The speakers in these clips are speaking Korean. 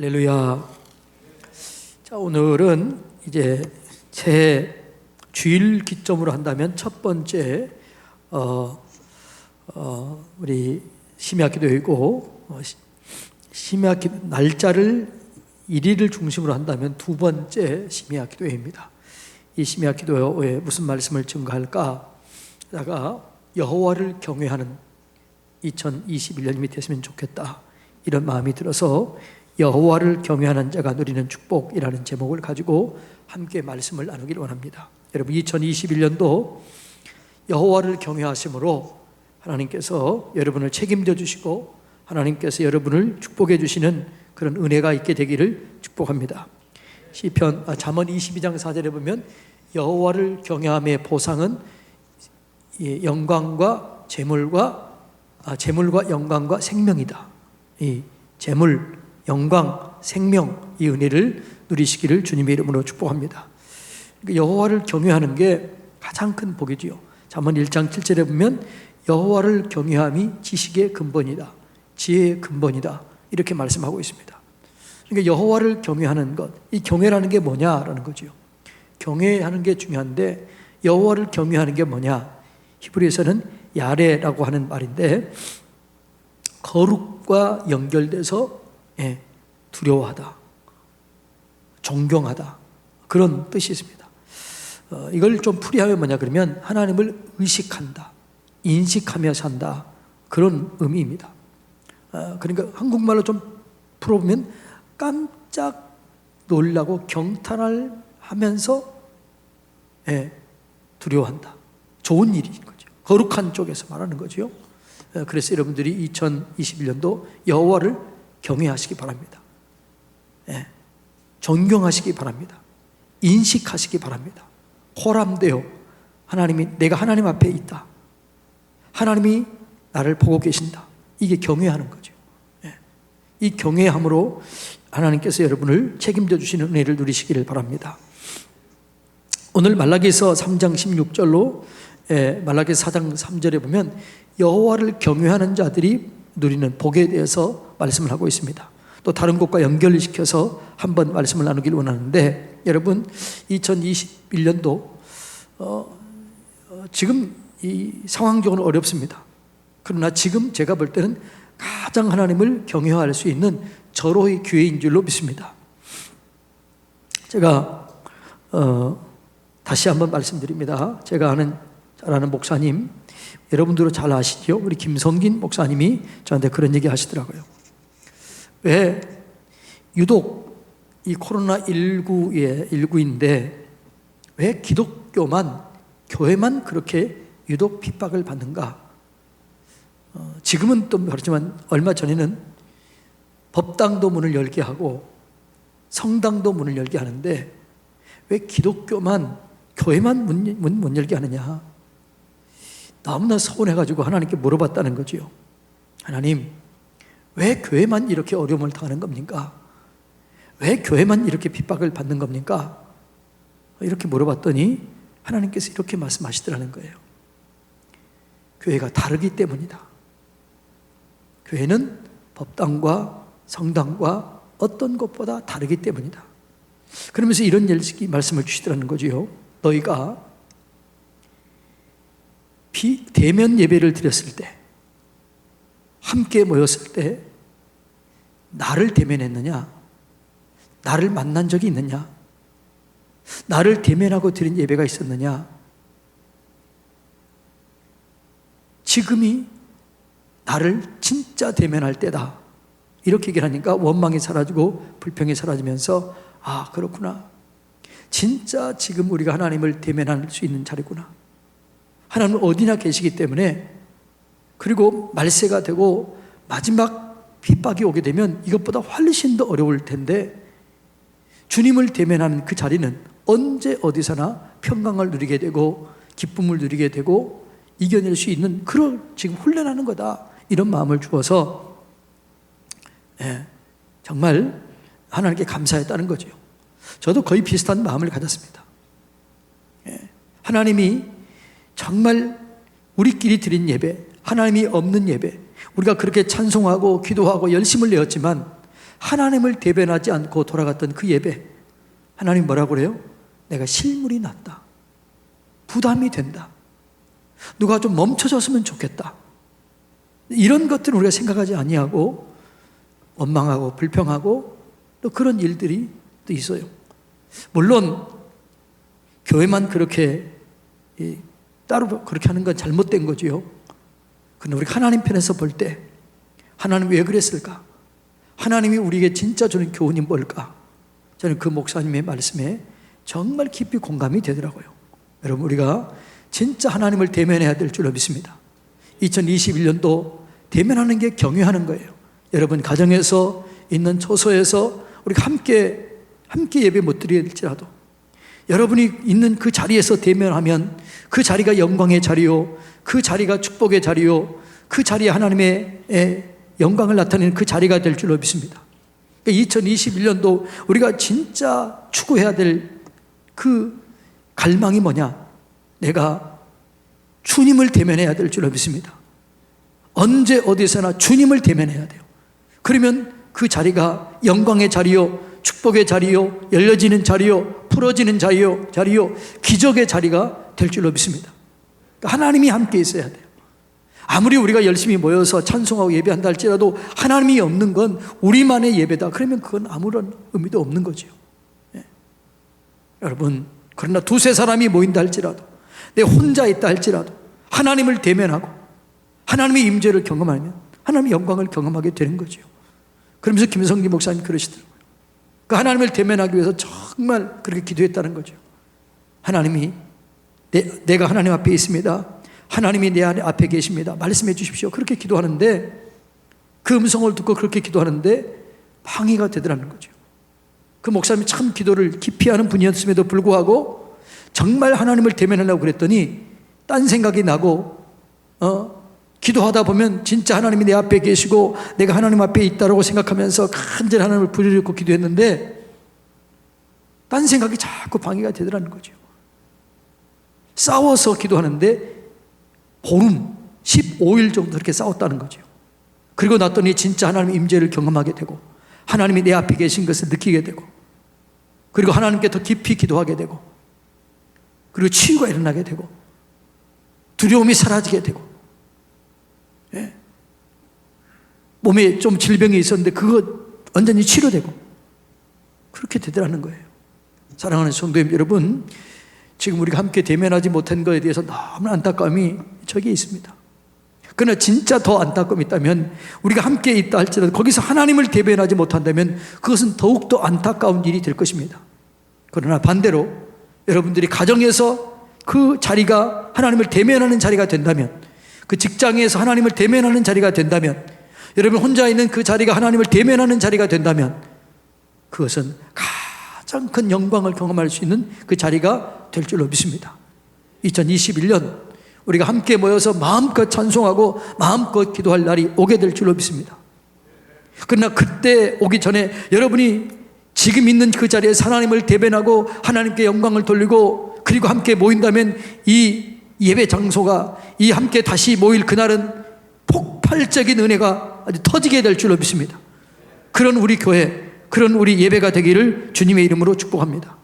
할렐루야. 자, 오늘은 이제 제 주일 기점으로 한다면 첫 번째 우리 심야기도이고, 심야기 날짜를 일일을 중심으로 한다면 두 번째 심야기도회입니다. 이 심야기도에 무슨 말씀을 증거할까? 다가 여호와를 경외하는 2021년이 됐으면 좋겠다, 이런 마음이 들어서 여호와를 경외하는 자가 누리는 축복이라는 제목을 가지고 함께 말씀을 나누기를 원합니다. 여러분, 2021년도 여호와를 경외하심으로 하나님께서 여러분을 책임져 주시고 하나님께서 여러분을 축복해 주시는 그런 은혜가 있게 되기를 축복합니다. 시편 잠언 22장 4절에 보면 여호와를 경외함의 보상은 영광과 재물과 영광과 생명이다. 이 재물, 영광, 생명, 이 은혜를 누리시기를 주님의 이름으로 축복합니다. 여호와를 경외하는 게 가장 큰 복이지요. 잠언 1장 7절에 보면 여호와를 경외함이 지식의 근본이다, 지혜의 근본이다, 이렇게 말씀하고 있습니다. 그러니까 여호와를 경외하는 것, 이 경외라는 게 뭐냐라는 거죠. 경외하는 게 중요한데 여호와를 경외하는 게 뭐냐? 히브리에서는 야레라고 하는 말인데 거룩과 연결돼서 두려워하다, 존경하다, 그런 뜻이 있습니다. 이걸 좀 풀이하면 뭐냐 그러면 하나님을 의식한다, 인식하며 산다, 그런 의미입니다. 그러니까 한국말로 좀 풀어보면 깜짝 놀라고 경탄을 하면서 두려워한다, 좋은 일인 거죠. 거룩한 쪽에서 말하는 거죠. 그래서 여러분들이 2021년도 여호와를 경외하시기 바랍니다. 존경하시기 바랍니다. 인식하시기 바랍니다. 호람되어 내가 하나님 앞에 있다, 하나님이 나를 보고 계신다, 이게 경외하는 거죠. 이 경외함으로 하나님께서 여러분을 책임져 주시는 은혜를 누리시기를 바랍니다. 오늘 말라기서 3장 16절로 말라기서 4장 3절에 보면 여호와를 경외하는 자들이 누리는 복에 대해서 말씀을 하고 있습니다. 또 다른 곳과 연결시켜서 한번 말씀을 나누기를 원하는데, 여러분 2021년도 지금 이 상황적으로 어렵습니다. 그러나 지금 제가 볼 때는 가장 하나님을 경외할 수 있는 절호의 기회인 줄로 믿습니다. 제가 다시 한번 말씀드립니다. 제가 잘 아는 목사님, 여러분들도 잘 아시죠? 우리 김성긴 목사님이 저한테 그런 얘기 하시더라고요. 왜 유독 이 코로나19인데 왜 기독교만, 교회만 그렇게 유독 핍박을 받는가? 지금은 또 그렇지만 얼마 전에는 법당도 문을 열게 하고 성당도 문을 열게 하는데 왜 기독교만, 교회만 문 열게 하느냐? 너무나 서운해가지고 하나님께 물어봤다는 거죠. 하나님, 왜 교회만 이렇게 어려움을 당하는 겁니까? 왜 교회만 이렇게 핍박을 받는 겁니까? 이렇게 물어봤더니 하나님께서 이렇게 말씀하시더라는 거예요. 교회가 다르기 때문이다. 교회는 법당과 성당과 어떤 것보다 다르기 때문이다. 그러면서 이런 말씀을 주시더라는 거지요. 너희가 대면 예배를 드렸을 때, 함께 모였을 때 나를 대면했느냐? 나를 만난 적이 있느냐? 나를 대면하고 드린 예배가 있었느냐? 지금이 나를 진짜 대면할 때다, 이렇게 얘기를 하니까 원망이 사라지고 불평이 사라지면서 아, 그렇구나, 진짜 지금 우리가 하나님을 대면할 수 있는 자리구나, 하나님은 어디나 계시기 때문에, 그리고 말세가 되고 마지막 핍박이 오게 되면 이것보다 훨씬 더 어려울 텐데 주님을 대면하는 그 자리는 언제 어디서나 평강을 누리게 되고 기쁨을 누리게 되고 이겨낼 수 있는 그런 지금 훈련하는 거다, 이런 마음을 주어서 정말 하나님께 감사했다는 거죠. 저도 거의 비슷한 마음을 가졌습니다. 하나님이 정말 우리끼리 드린 예배, 하나님이 없는 예배, 우리가 그렇게 찬송하고 기도하고 열심을 내었지만 하나님을 대변하지 않고 돌아갔던 그 예배, 하나님 뭐라고 그래요? 내가 실물이 났다, 부담이 된다, 누가 좀 멈춰줬으면 좋겠다, 이런 것들은 우리가 생각하지 아니하고 원망하고 불평하고 또 그런 일들이 또 있어요. 물론 교회만 그렇게 따로 그렇게 하는 건 잘못된 거지요. 그런데 우리 하나님 편에서 볼 때 하나님 왜 그랬을까? 하나님이 우리에게 진짜 주는 교훈이 뭘까? 저는 그 목사님의 말씀에 정말 깊이 공감이 되더라고요. 여러분, 우리가 진짜 하나님을 대면해야 될 줄로 믿습니다. 2021년도 대면하는 게 경유하는 거예요. 여러분 가정에서 있는 처소에서 우리가 함께 예배 못 드릴지라도 여러분이 있는 그 자리에서 대면하면 그 자리가 영광의 자리요, 그 자리가 축복의 자리요, 그 자리에 하나님의 영광을 나타내는 그 자리가 될 줄로 믿습니다. 2021년도 우리가 진짜 추구해야 될 그 갈망이 뭐냐? 내가 주님을 대면해야 될 줄로 믿습니다. 언제 어디서나 주님을 대면해야 돼요. 그러면 그 자리가 영광의 자리요, 축복의 자리요, 열려지는 자리요, 풀어지는 자리요, 기적의 자리가 될 줄로 믿습니다. 하나님이 함께 있어야 돼요. 아무리 우리가 열심히 모여서 찬송하고 예배한다 할지라도 하나님이 없는 건 우리만의 예배다, 그러면 그건 아무런 의미도 없는 거죠. 예. 여러분, 그러나 두세 사람이 모인다 할지라도, 내 혼자 있다 할지라도 하나님을 대면하고 하나님의 임재를 경험하면 하나님의 영광을 경험하게 되는 거죠. 그러면서 김성기 목사님 그러시더라고요. 그 하나님을 대면하기 위해서 정말 그렇게 기도했다는 거죠. 하나님이 내가 하나님 앞에 있습니다, 하나님이 내 앞에 계십니다, 말씀해 주십시오, 그렇게 기도하는데 그 음성을 듣고 그렇게 기도하는데 방해가 되더라는 거죠. 그 목사님이 참 기도를 깊이 하는 분이었음에도 불구하고 정말 하나님을 대면하려고 그랬더니 딴 생각이 나고 기도하다 보면 진짜 하나님이 내 앞에 계시고 내가 하나님 앞에 있다고 생각하면서 간절히 하나님을 부르짖고 기도했는데 딴 생각이 자꾸 방해가 되더라는 거죠. 싸워서 기도하는데 보름 15일 정도 그렇게 싸웠다는 거죠. 그리고 났더니 진짜 하나님의 임재를 경험하게 되고 하나님이 내 앞에 계신 것을 느끼게 되고 그리고 하나님께 더 깊이 기도하게 되고 그리고 치유가 일어나게 되고 두려움이 사라지게 되고, 예. 몸에 좀 질병이 있었는데 그거 완전히 치료되고 그렇게 되더라는 거예요. 사랑하는 성도님 여러분, 지금 우리가 함께 대면하지 못한 것에 대해서 너무 안타까움이 저기에 있습니다. 그러나 진짜 더 안타까움이 있다면 우리가 함께 있다 할지라도 거기서 하나님을 대변하지 못한다면 그것은 더욱더 안타까운 일이 될 것입니다. 그러나 반대로 여러분들이 가정에서 그 자리가 하나님을 대면하는 자리가 된다면, 그 직장에서 하나님을 대면하는 자리가 된다면, 여러분 혼자 있는 그 자리가 하나님을 대면하는 자리가 된다면 그것은 가장 큰 영광을 경험할 수 있는 그 자리가 될 줄로 믿습니다. 2021년 우리가 함께 모여서 마음껏 찬송하고 마음껏 기도할 날이 오게 될 줄로 믿습니다. 그러나 그때 오기 전에 여러분이 지금 있는 그 자리에 하나님을 대변하고 하나님께 영광을 돌리고 그리고 함께 모인다면 이 예배 장소가, 이 함께 다시 모일 그날은 폭발적인 은혜가 아주 터지게 될 줄로 믿습니다. 그런 우리 교회, 그런 우리 예배가 되기를 주님의 이름으로 축복합니다.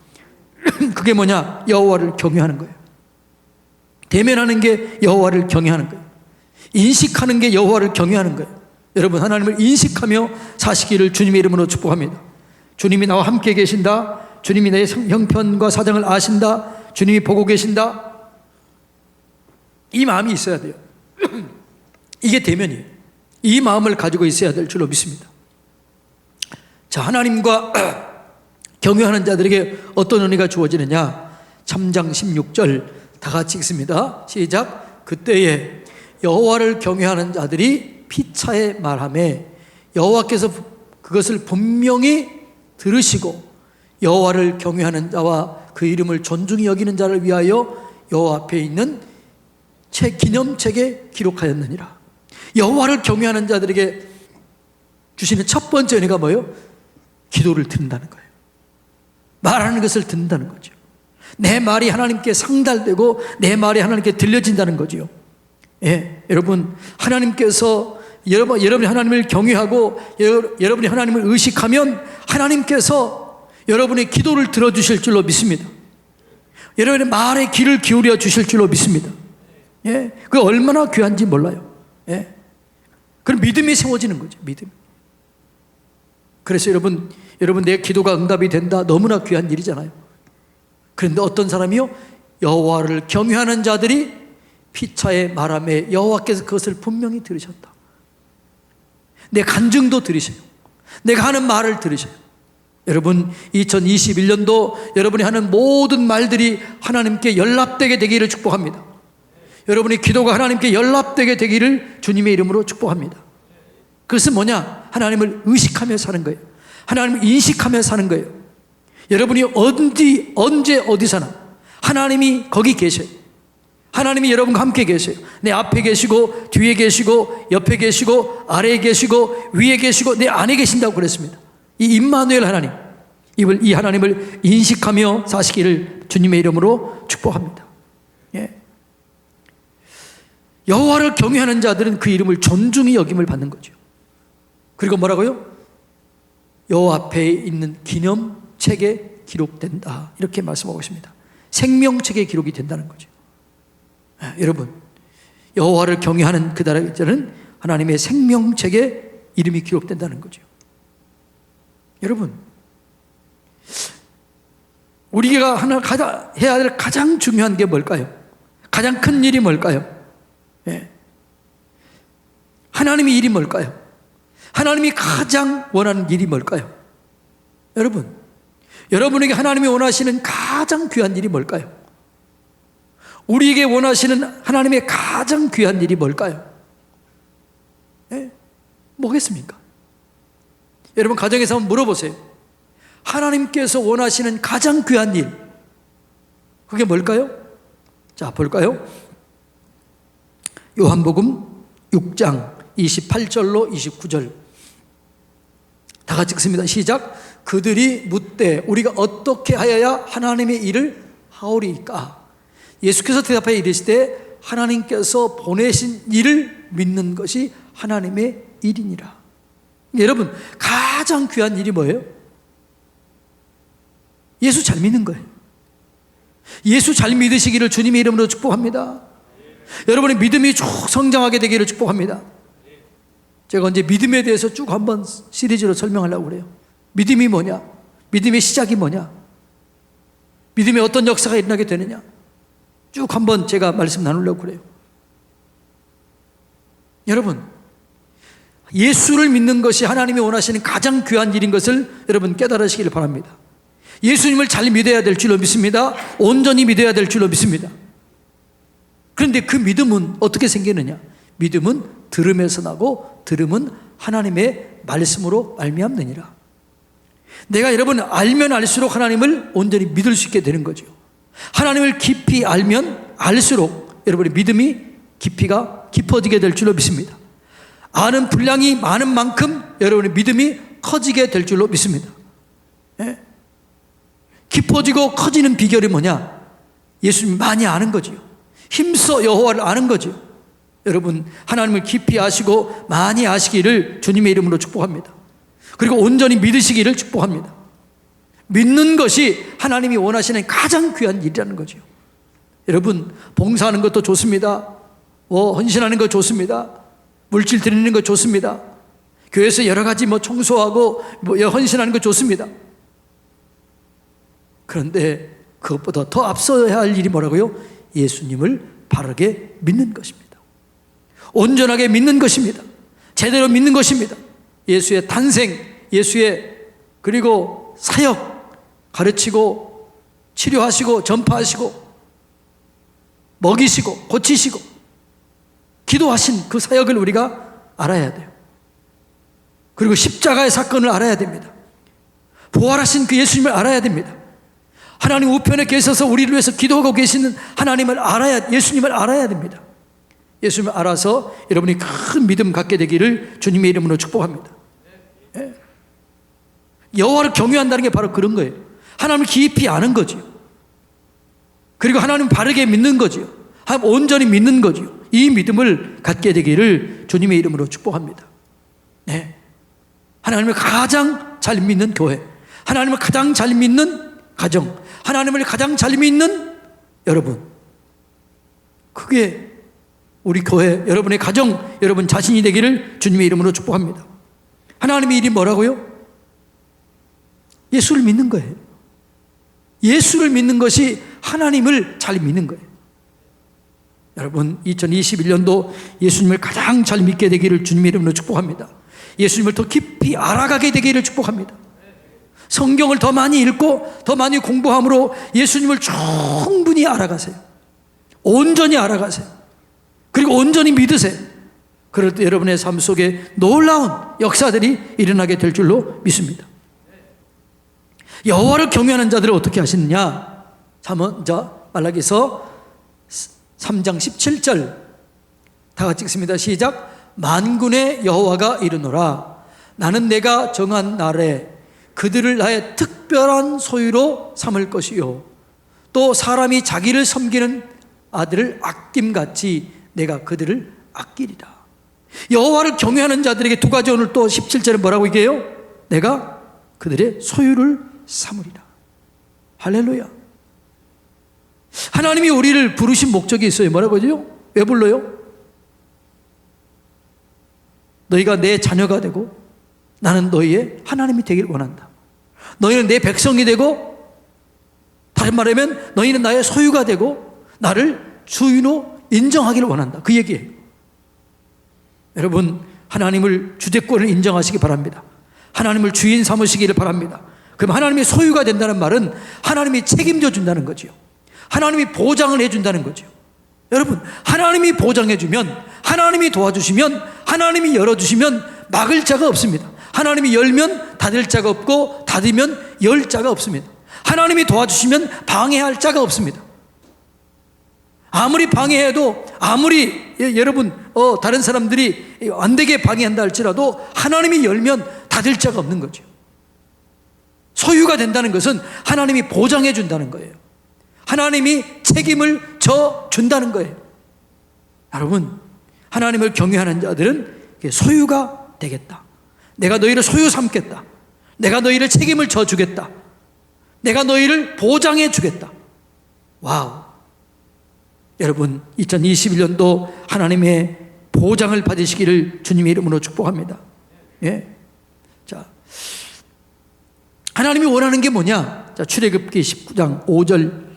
그게 뭐냐? 여호와를 경외하는 거예요. 대면하는 게 여호와를 경외하는 거예요. 인식하는 게 여호와를 경외하는 거예요. 여러분, 하나님을 인식하며 사시기를 주님의 이름으로 축복합니다. 주님이 나와 함께 계신다, 주님이 내 형편과 사정을 아신다, 주님이 보고 계신다, 이 마음이 있어야 돼요. 이게 대면이에요. 이 마음을 가지고 있어야 될 줄로 믿습니다. 자, 하나님과 경외하는 자들에게 어떤 은혜가 주어지느냐? 3장 16절 다 같이 읽습니다. 시작. 그때에 여호와를 경외하는 자들이 피차에 말하매 여호와께서 그것을 분명히 들으시고 여호와를 경외하는 자와 그 이름을 존중히 여기는 자를 위하여 여호와 앞에 있는 기념책에 기록하였느니라. 여호와를 경외하는 자들에게 주시는 첫 번째 은혜가 뭐예요? 기도를 듣는다는 거예요. 말하는 것을 듣는다는 거죠. 내 말이 하나님께 상달되고 내 말이 하나님께 들려진다는 거죠. 예, 여러분, 하나님께서 여러분이 하나님을 경외하고 여러분이 하나님을 의식하면 하나님께서 여러분의 기도를 들어주실 줄로 믿습니다. 여러분의 말에 귀를 기울여 주실 줄로 믿습니다. 예, 그 얼마나 귀한지 몰라요. 예, 그럼 믿음이 세워지는 거죠. 믿음. 그래서 여러분 내 기도가 응답이 된다, 너무나 귀한 일이잖아요. 그런데 어떤 사람이요, 여호와를 경외하는 자들이 피차의 말함에 여호와께서 그것을 분명히 들으셨다. 내 간증도 들으셔요. 내가 하는 말을 들으셔요. 여러분 2021년도 여러분이 하는 모든 말들이 하나님께 연락되게 되기를 축복합니다. 여러분의 기도가 하나님께 연락되게 되기를 주님의 이름으로 축복합니다. 그것은 뭐냐? 하나님을 의식하며 사는 거예요. 하나님을 인식하며 사는 거예요. 여러분이 언제 어디서나 하나님이 거기 계셔요. 하나님이 여러분과 함께 계세요. 내 앞에 계시고 뒤에 계시고 옆에 계시고 아래에 계시고 위에 계시고 내 안에 계신다고 그랬습니다. 이 임마누엘 하나님, 이 하나님을 인식하며 사시기를 주님의 이름으로 축복합니다. 예. 여호와를 경외하는 자들은 그 이름을 존중히 여김을 받는 거죠. 그리고 뭐라고요? 여호와 앞에 있는 기념책에 기록된다, 이렇게 말씀하고 있습니다. 생명책에 기록이 된다는 거죠. 여러분, 여호와를 경외하는 그들은 하나님의 생명책에 이름이 기록된다는 거죠. 여러분, 우리가 해야 될 가장 중요한 게 뭘까요? 가장 큰 일이 뭘까요? 예. 하나님의 일이 뭘까요? 하나님이 가장 원하는 일이 뭘까요? 여러분에게 하나님이 원하시는 가장 귀한 일이 뭘까요? 우리에게 원하시는 하나님의 가장 귀한 일이 뭘까요? 예? 뭐겠습니까? 여러분 가정에서 한번 물어보세요. 하나님께서 원하시는 가장 귀한 일, 그게 뭘까요? 자, 볼까요? 요한복음 6장 28절로 29절 다 같이 읽습니다. 시작. 그들이 묻되 우리가 어떻게 하여야 하나님의 일을 하오리까? 예수께서 대답하여 이르시되 하나님께서 보내신 일을 믿는 것이 하나님의 일이니라. 여러분 가장 귀한 일이 뭐예요? 예수 잘 믿는 거예요. 예수 잘 믿으시기를 주님의 이름으로 축복합니다. 여러분의 믿음이 쭉 성장하게 되기를 축복합니다. 제가 이제 믿음에 대해서 쭉 한번 시리즈로 설명하려고 그래요. 믿음이 뭐냐? 믿음의 시작이 뭐냐? 믿음에 어떤 역사가 일어나게 되느냐? 쭉 한번 제가 말씀 나누려고 그래요. 여러분, 예수를 믿는 것이 하나님이 원하시는 가장 귀한 일인 것을 여러분 깨달으시기를 바랍니다. 예수님을 잘 믿어야 될 줄로 믿습니다. 온전히 믿어야 될 줄로 믿습니다. 그런데 그 믿음은 어떻게 생기느냐? 믿음은 들음에서 나고 들음은 하나님의 말씀으로 말미암느니라. 내가 여러분 알면 알수록 하나님을 온전히 믿을 수 있게 되는 거죠. 하나님을 깊이 알면 알수록 여러분의 믿음이 깊이가 깊어지게 될 줄로 믿습니다. 아는 분량이 많은 만큼 여러분의 믿음이 커지게 될 줄로 믿습니다. 예? 깊어지고 커지는 비결이 뭐냐? 예수님 많이 아는 거죠. 힘써 여호와를 아는 거죠. 여러분 하나님을 깊이 아시고 많이 아시기를 주님의 이름으로 축복합니다. 그리고 온전히 믿으시기를 축복합니다. 믿는 것이 하나님이 원하시는 가장 귀한 일이라는 거죠. 여러분 봉사하는 것도 좋습니다. 헌신하는 것 좋습니다. 물질 드리는 것 좋습니다. 교회에서 여러 가지 청소하고 헌신하는 것 좋습니다. 그런데 그것보다 더 앞서야 할 일이 뭐라고요? 예수님을 바르게 믿는 것입니다. 온전하게 믿는 것입니다. 제대로 믿는 것입니다. 예수의 탄생, 예수의 그리고 사역, 가르치고 치료하시고 전파하시고 먹이시고 고치시고 기도하신 그 사역을 우리가 알아야 돼요. 그리고 십자가의 사건을 알아야 됩니다. 부활하신 그 예수님을 알아야 됩니다. 하나님 우편에 계셔서 우리를 위해서 기도하고 계시는 하나님을 알아야, 예수님을 알아야 됩니다. 예수님을 알아서 여러분이 큰 믿음 갖게 되기를 주님의 이름으로 축복합니다. 예. 여호와를 경외한다는 게 바로 그런 거예요. 하나님을 깊이 아는 거죠. 그리고 하나님을 바르게 믿는 거죠. 하나님 온전히 믿는 거죠. 이 믿음을 갖게 되기를 주님의 이름으로 축복합니다. 네. 하나님을 가장 잘 믿는 교회, 하나님을 가장 잘 믿는 가정, 하나님을 가장 잘 믿는 여러분, 그게 우리 교회, 여러분의 가정, 여러분 자신이 되기를 주님의 이름으로 축복합니다. 하나님의 일이 뭐라고요? 예수를 믿는 거예요. 예수를 믿는 것이 하나님을 잘 믿는 거예요. 여러분, 2021년도 예수님을 가장 잘 믿게 되기를 주님의 이름으로 축복합니다. 예수님을 더 깊이 알아가게 되기를 축복합니다. 성경을 더 많이 읽고 더 많이 공부함으로 예수님을 충분히 알아가세요. 온전히 알아가세요. 그리고 온전히 믿으세요. 그럴 때 여러분의 삶 속에 놀라운 역사들이 일어나게 될 줄로 믿습니다. 여호와를 경외하는 자들을 어떻게 하시느냐? 말라기서 3장 17절 다 같이 읽습니다. 시작. 만군의 여호와가 이르노라. 나는 내가 정한 날에 그들을 나의 특별한 소유로 삼을 것이요, 또 사람이 자기를 섬기는 아들을 아낌같이 내가 그들을 아끼리라. 여호와를 경외하는 자들에게 두 가지, 오늘 또 17절에 뭐라고 얘기해요? 내가 그들의 소유를 삼으리라. 할렐루야. 하나님이 우리를 부르신 목적이 있어요. 뭐라고 하죠? 왜 불러요? 너희가 내 자녀가 되고 나는 너희의 하나님이 되길 원한다. 너희는 내 백성이 되고, 다른 말하면 너희는 나의 소유가 되고 나를 주인으로 인정하기를 원한다. 그 얘기예요. 여러분, 하나님을 주대권을 인정하시기 바랍니다. 하나님을 주인 삼으시기를 바랍니다. 그럼 하나님의 소유가 된다는 말은 하나님이 책임져 준다는 거죠. 하나님이 보장을 해준다는 거죠. 여러분, 하나님이 보장해주면, 하나님이 도와주시면, 하나님이 열어주시면 막을 자가 없습니다. 하나님이 열면 닫을 자가 없고, 닫으면 열 자가 없습니다. 하나님이 도와주시면 방해할 자가 없습니다. 아무리 방해해도, 아무리 여러분 다른 사람들이 안 되게 방해한다 할지라도 하나님이 열면 닫을 자가 없는 거죠. 소유가 된다는 것은 하나님이 보장해 준다는 거예요. 하나님이 책임을 져 준다는 거예요. 여러분, 하나님을 경외하는 자들은 소유가 되겠다. 내가 너희를 소유 삼겠다. 내가 너희를 책임을 져 주겠다. 내가 너희를 보장해 주겠다. 와우. 여러분, 2021년도 하나님의 보장을 받으시기를 주님의 이름으로 축복합니다. 예. 자, 하나님이 원하는 게 뭐냐? 자, 출애굽기 19장 5절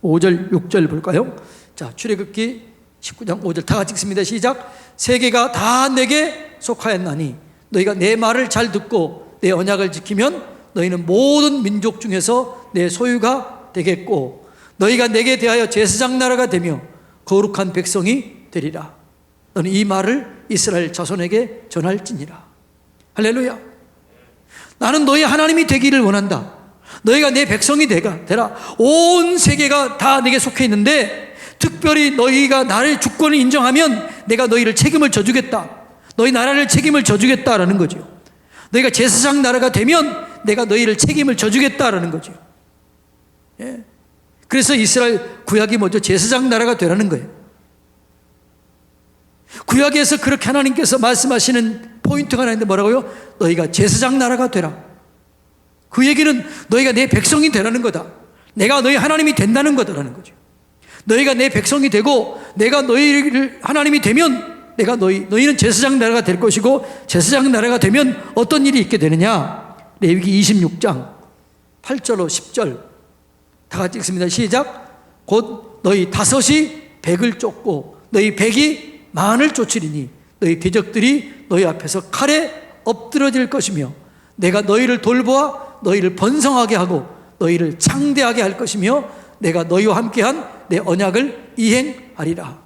6절 볼까요? 자, 출애굽기 19장 5절 다 같이 읽습니다. 시작. 세계가 다 내게 속하였나니 너희가 내 말을 잘 듣고 내 언약을 지키면 너희는 모든 민족 중에서 내 소유가 되겠고, 너희가 내게 대하여 제사장 나라가 되며 거룩한 백성이 되리라. 너는 이 말을 이스라엘 자손에게 전할지니라. 할렐루야. 나는 너희 하나님이 되기를 원한다. 너희가 내 백성이 되라. 온 세계가 다 내게 속해 있는데 특별히 너희가 나를 주권을 인정하면 내가 너희를 책임을 져주겠다. 너희 나라를 책임을 져주겠다라는 거죠. 너희가 제사장 나라가 되면 내가 너희를 책임을 져주겠다라는 거죠. 예. 그래서 이스라엘 구약이 먼저 제사장 나라가 되라는 거예요. 구약에서 그렇게 하나님께서 말씀하시는 포인트가 하나 있는데 뭐라고요? 너희가 제사장 나라가 되라. 그 얘기는 너희가 내 백성이 되라는 거다. 내가 너희 하나님이 된다는 거다라는 거죠. 너희가 내 백성이 되고 내가 너희를 하나님이 되면 너희는 제사장 나라가 될 것이고, 제사장 나라가 되면 어떤 일이 있게 되느냐? 레위기 26장 8절로 10절 다 같이 읽습니다. 시작. 곧 너희 다섯이 백을 쫓고 너희 백이 만을 쫓으리니 너희 대적들이 너희 앞에서 칼에 엎드러질 것이며 내가 너희를 돌보아 너희를 번성하게 하고 너희를 창대하게 할 것이며 내가 너희와 함께한 내 언약을 이행하리라.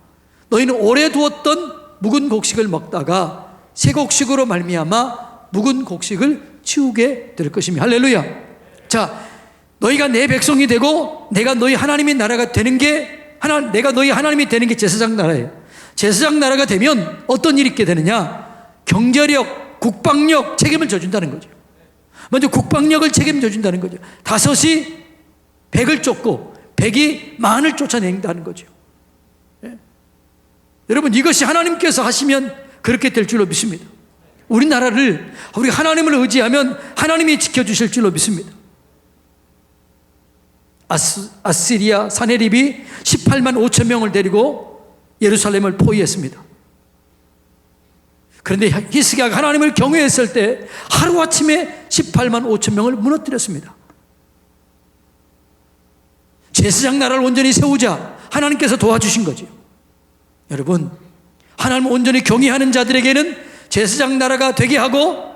너희는 오래 두었던 묵은 곡식을 먹다가 새 곡식으로 말미암아 묵은 곡식을 치우게 될 것이며. 할렐루야. 자, 너희가 내 백성이 되고 내가 너희 하나님의 나라가 되는 게 내가 너희 하나님이 되는 게 제사장 나라예요. 제사장 나라가 되면 어떤 일이 있게 되느냐? 경제력, 국방력 책임을 져준다는 거죠. 먼저 국방력을 책임져 준다는 거죠. 다섯이 백을 쫓고 백이 만을 쫓아낸다는 거죠. 여러분, 이것이 하나님께서 하시면 그렇게 될 줄로 믿습니다. 우리나라를 우리 하나님을 의지하면 하나님이 지켜주실 줄로 믿습니다. 아시리아 사네립이 18만 5천 명을 데리고 예루살렘을 포위했습니다. 그런데 히스기야가 하나님을 경외했을 때 하루아침에 18만 5천 명을 무너뜨렸습니다. 제사장 나라를 온전히 세우자 하나님께서 도와주신 거죠. 여러분, 하나님을 온전히 경외하는 자들에게는 제사장 나라가 되게 하고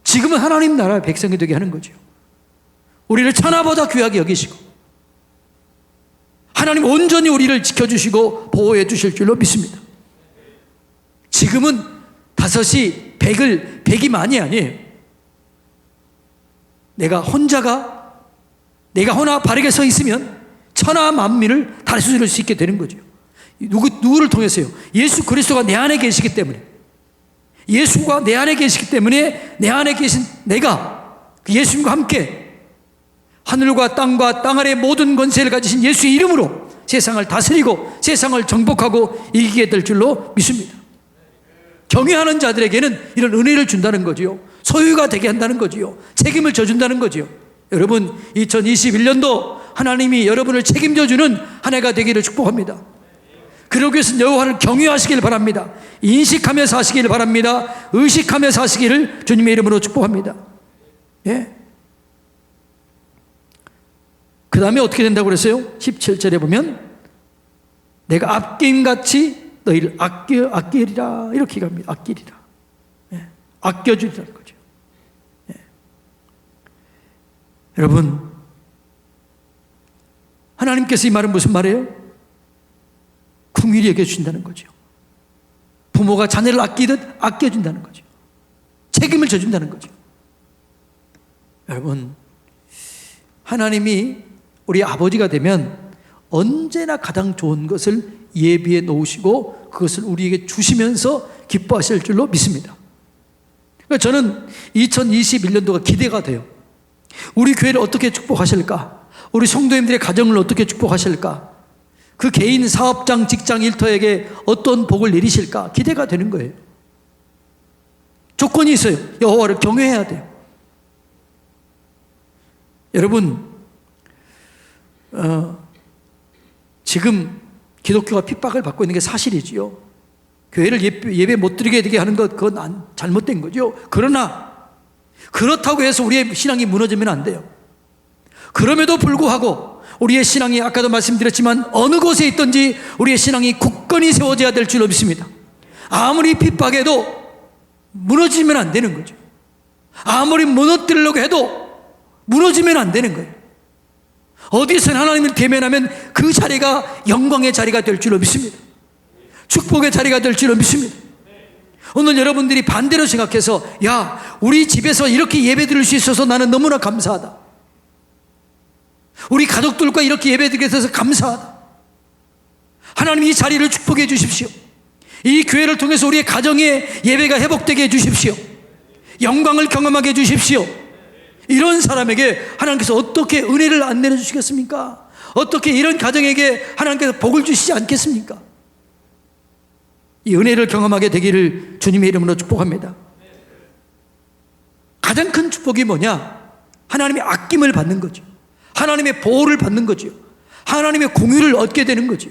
지금은 하나님 나라의 백성이 되게 하는 거죠. 우리를 천하보다 귀하게 여기시고 하나님 온전히 우리를 지켜주시고 보호해 주실 줄로 믿습니다. 지금은 5이 100이 많이 아니에요. 내가 혼자 바르게 서 있으면 천하 만민을 다스릴 수 있게 되는 거죠. 누구를 통해서요? 예수 그리스도가 내 안에 계시기 때문에, 예수가 내 안에 계시기 때문에 내 안에 계신 내가 그 예수님과 함께 하늘과 땅과 땅 아래 모든 권세를 가지신 예수의 이름으로 세상을 다스리고 세상을 정복하고 이기게 될 줄로 믿습니다. 경외하는 자들에게는 이런 은혜를 준다는 거지요. 소유가 되게 한다는 거지요. 책임을 져준다는 거지요. 여러분, 2021년도 하나님이 여러분을 책임져주는 한 해가 되기를 축복합니다. 그러기 위해서 여호와를 경외하시길 바랍니다. 인식하며 사시길 바랍니다. 의식하며 사시기를 주님의 이름으로 축복합니다. 예. 그 다음에 어떻게 된다고 그랬어요? 17절에 보면 내가 아낌같이 너희를 아끼리라 이렇게 얘기합니다. 아끼리라. 예. 아껴주리라는 거죠. 예. 여러분, 하나님께서 이 말은 무슨 말이에요? 궁일이 여겨주신다는 거죠. 부모가 자녀를 아끼듯 아껴준다는 거죠. 책임을 져준다는 거죠. 여러분, 하나님이 우리 아버지가 되면 언제나 가장 좋은 것을 예비해 놓으시고 그것을 우리에게 주시면서 기뻐하실 줄로 믿습니다. 그러니까 저는 2021년도가 기대가 돼요. 우리 교회를 어떻게 축복하실까? 우리 성도님들의 가정을 어떻게 축복하실까? 그 개인 사업장, 직장, 일터에게 어떤 복을 내리실까? 기대가 되는 거예요. 조건이 있어요. 여호와를 경외해야 돼요. 여러분, 지금 기독교가 핍박을 받고 있는 게 사실이지요. 교회를 예배 못 드리게 되게 하는 것, 그건 잘못된 거죠. 그러나 그렇다고 해서 우리의 신앙이 무너지면 안 돼요. 그럼에도 불구하고 우리의 신앙이 아까도 말씀드렸지만 어느 곳에 있든지 우리의 신앙이 굳건히 세워져야 될 줄로 믿습니다. 아무리 핍박해도 무너지면 안 되는 거죠. 아무리 무너뜨리려고 해도 무너지면 안 되는 거예요. 어디서 하나님을 대면하면 그 자리가 영광의 자리가 될 줄로 믿습니다. 축복의 자리가 될 줄로 믿습니다. 오늘 여러분들이 반대로 생각해서 야, 우리 집에서 이렇게 예배 드릴 수 있어서 나는 너무나 감사하다. 우리 가족들과 이렇게 예배 드리게 돼서 감사하다. 하나님 이 자리를 축복해 주십시오. 이 교회를 통해서 우리의 가정의 예배가 회복되게 해 주십시오. 영광을 경험하게 해 주십시오. 이런 사람에게 하나님께서 어떻게 은혜를 안 내려주시겠습니까? 어떻게 이런 가정에게 하나님께서 복을 주시지 않겠습니까? 이 은혜를 경험하게 되기를 주님의 이름으로 축복합니다. 가장 큰 축복이 뭐냐? 하나님의 아낌을 받는 거죠. 하나님의 보호를 받는 거죠. 하나님의 공유를 얻게 되는 거죠.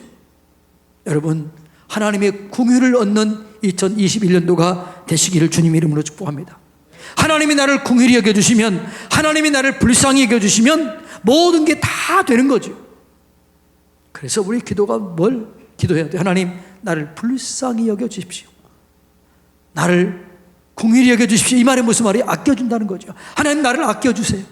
여러분, 하나님의 공유를 얻는 2021년도가 되시기를 주님의 이름으로 축복합니다. 하나님이 나를 긍휼히 여겨주시면, 하나님이 나를 불쌍히 여겨주시면 모든 게 다 되는 거죠. 그래서 우리 기도가 뭘 기도해야 돼요? 하나님, 나를 불쌍히 여겨주십시오. 나를 긍휼히 여겨주십시오. 이 말이 무슨 말이에요? 아껴준다는 거죠. 하나님, 나를 아껴주세요.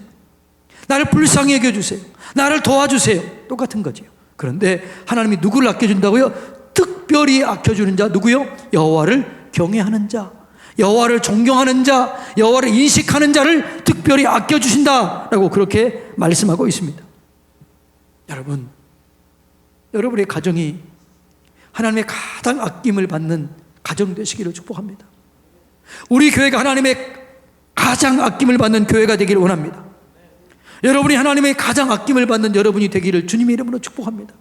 나를 불쌍히 여겨주세요. 나를 도와주세요. 똑같은 거죠. 그런데 하나님이 누구를 아껴준다고요? 특별히 아껴주는 자, 누구요? 여호와를 경외하는 자, 여호와를 존경하는 자, 여호와를 인식하는 자를 특별히 아껴주신다라고 그렇게 말씀하고 있습니다. 여러분, 여러분의 가정이 하나님의 가장 아낌을 받는 가정 되시기를 축복합니다. 우리 교회가 하나님의 가장 아낌을 받는 교회가 되기를 원합니다. 여러분이 하나님의 가장 아낌을 받는 여러분이 되기를 주님의 이름으로 축복합니다.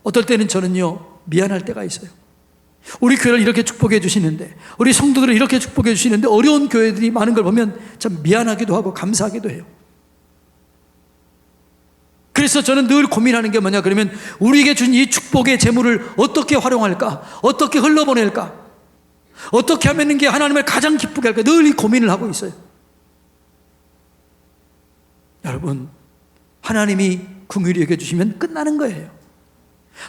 어떨 때는 저는요, 미안할 때가 있어요. 우리 교회를 이렇게 축복해 주시는데, 우리 성도들을 이렇게 축복해 주시는데 어려운 교회들이 많은 걸 보면 참 미안하기도 하고 감사하기도 해요. 그래서 저는 늘 고민하는 게 뭐냐 그러면, 우리에게 준 이 축복의 재물을 어떻게 활용할까? 어떻게 흘러보낼까? 어떻게 하면 이게 하나님을 가장 기쁘게 할까? 늘 이 고민을 하고 있어요. 여러분, 하나님이 긍휼히 여겨주시면 끝나는 거예요.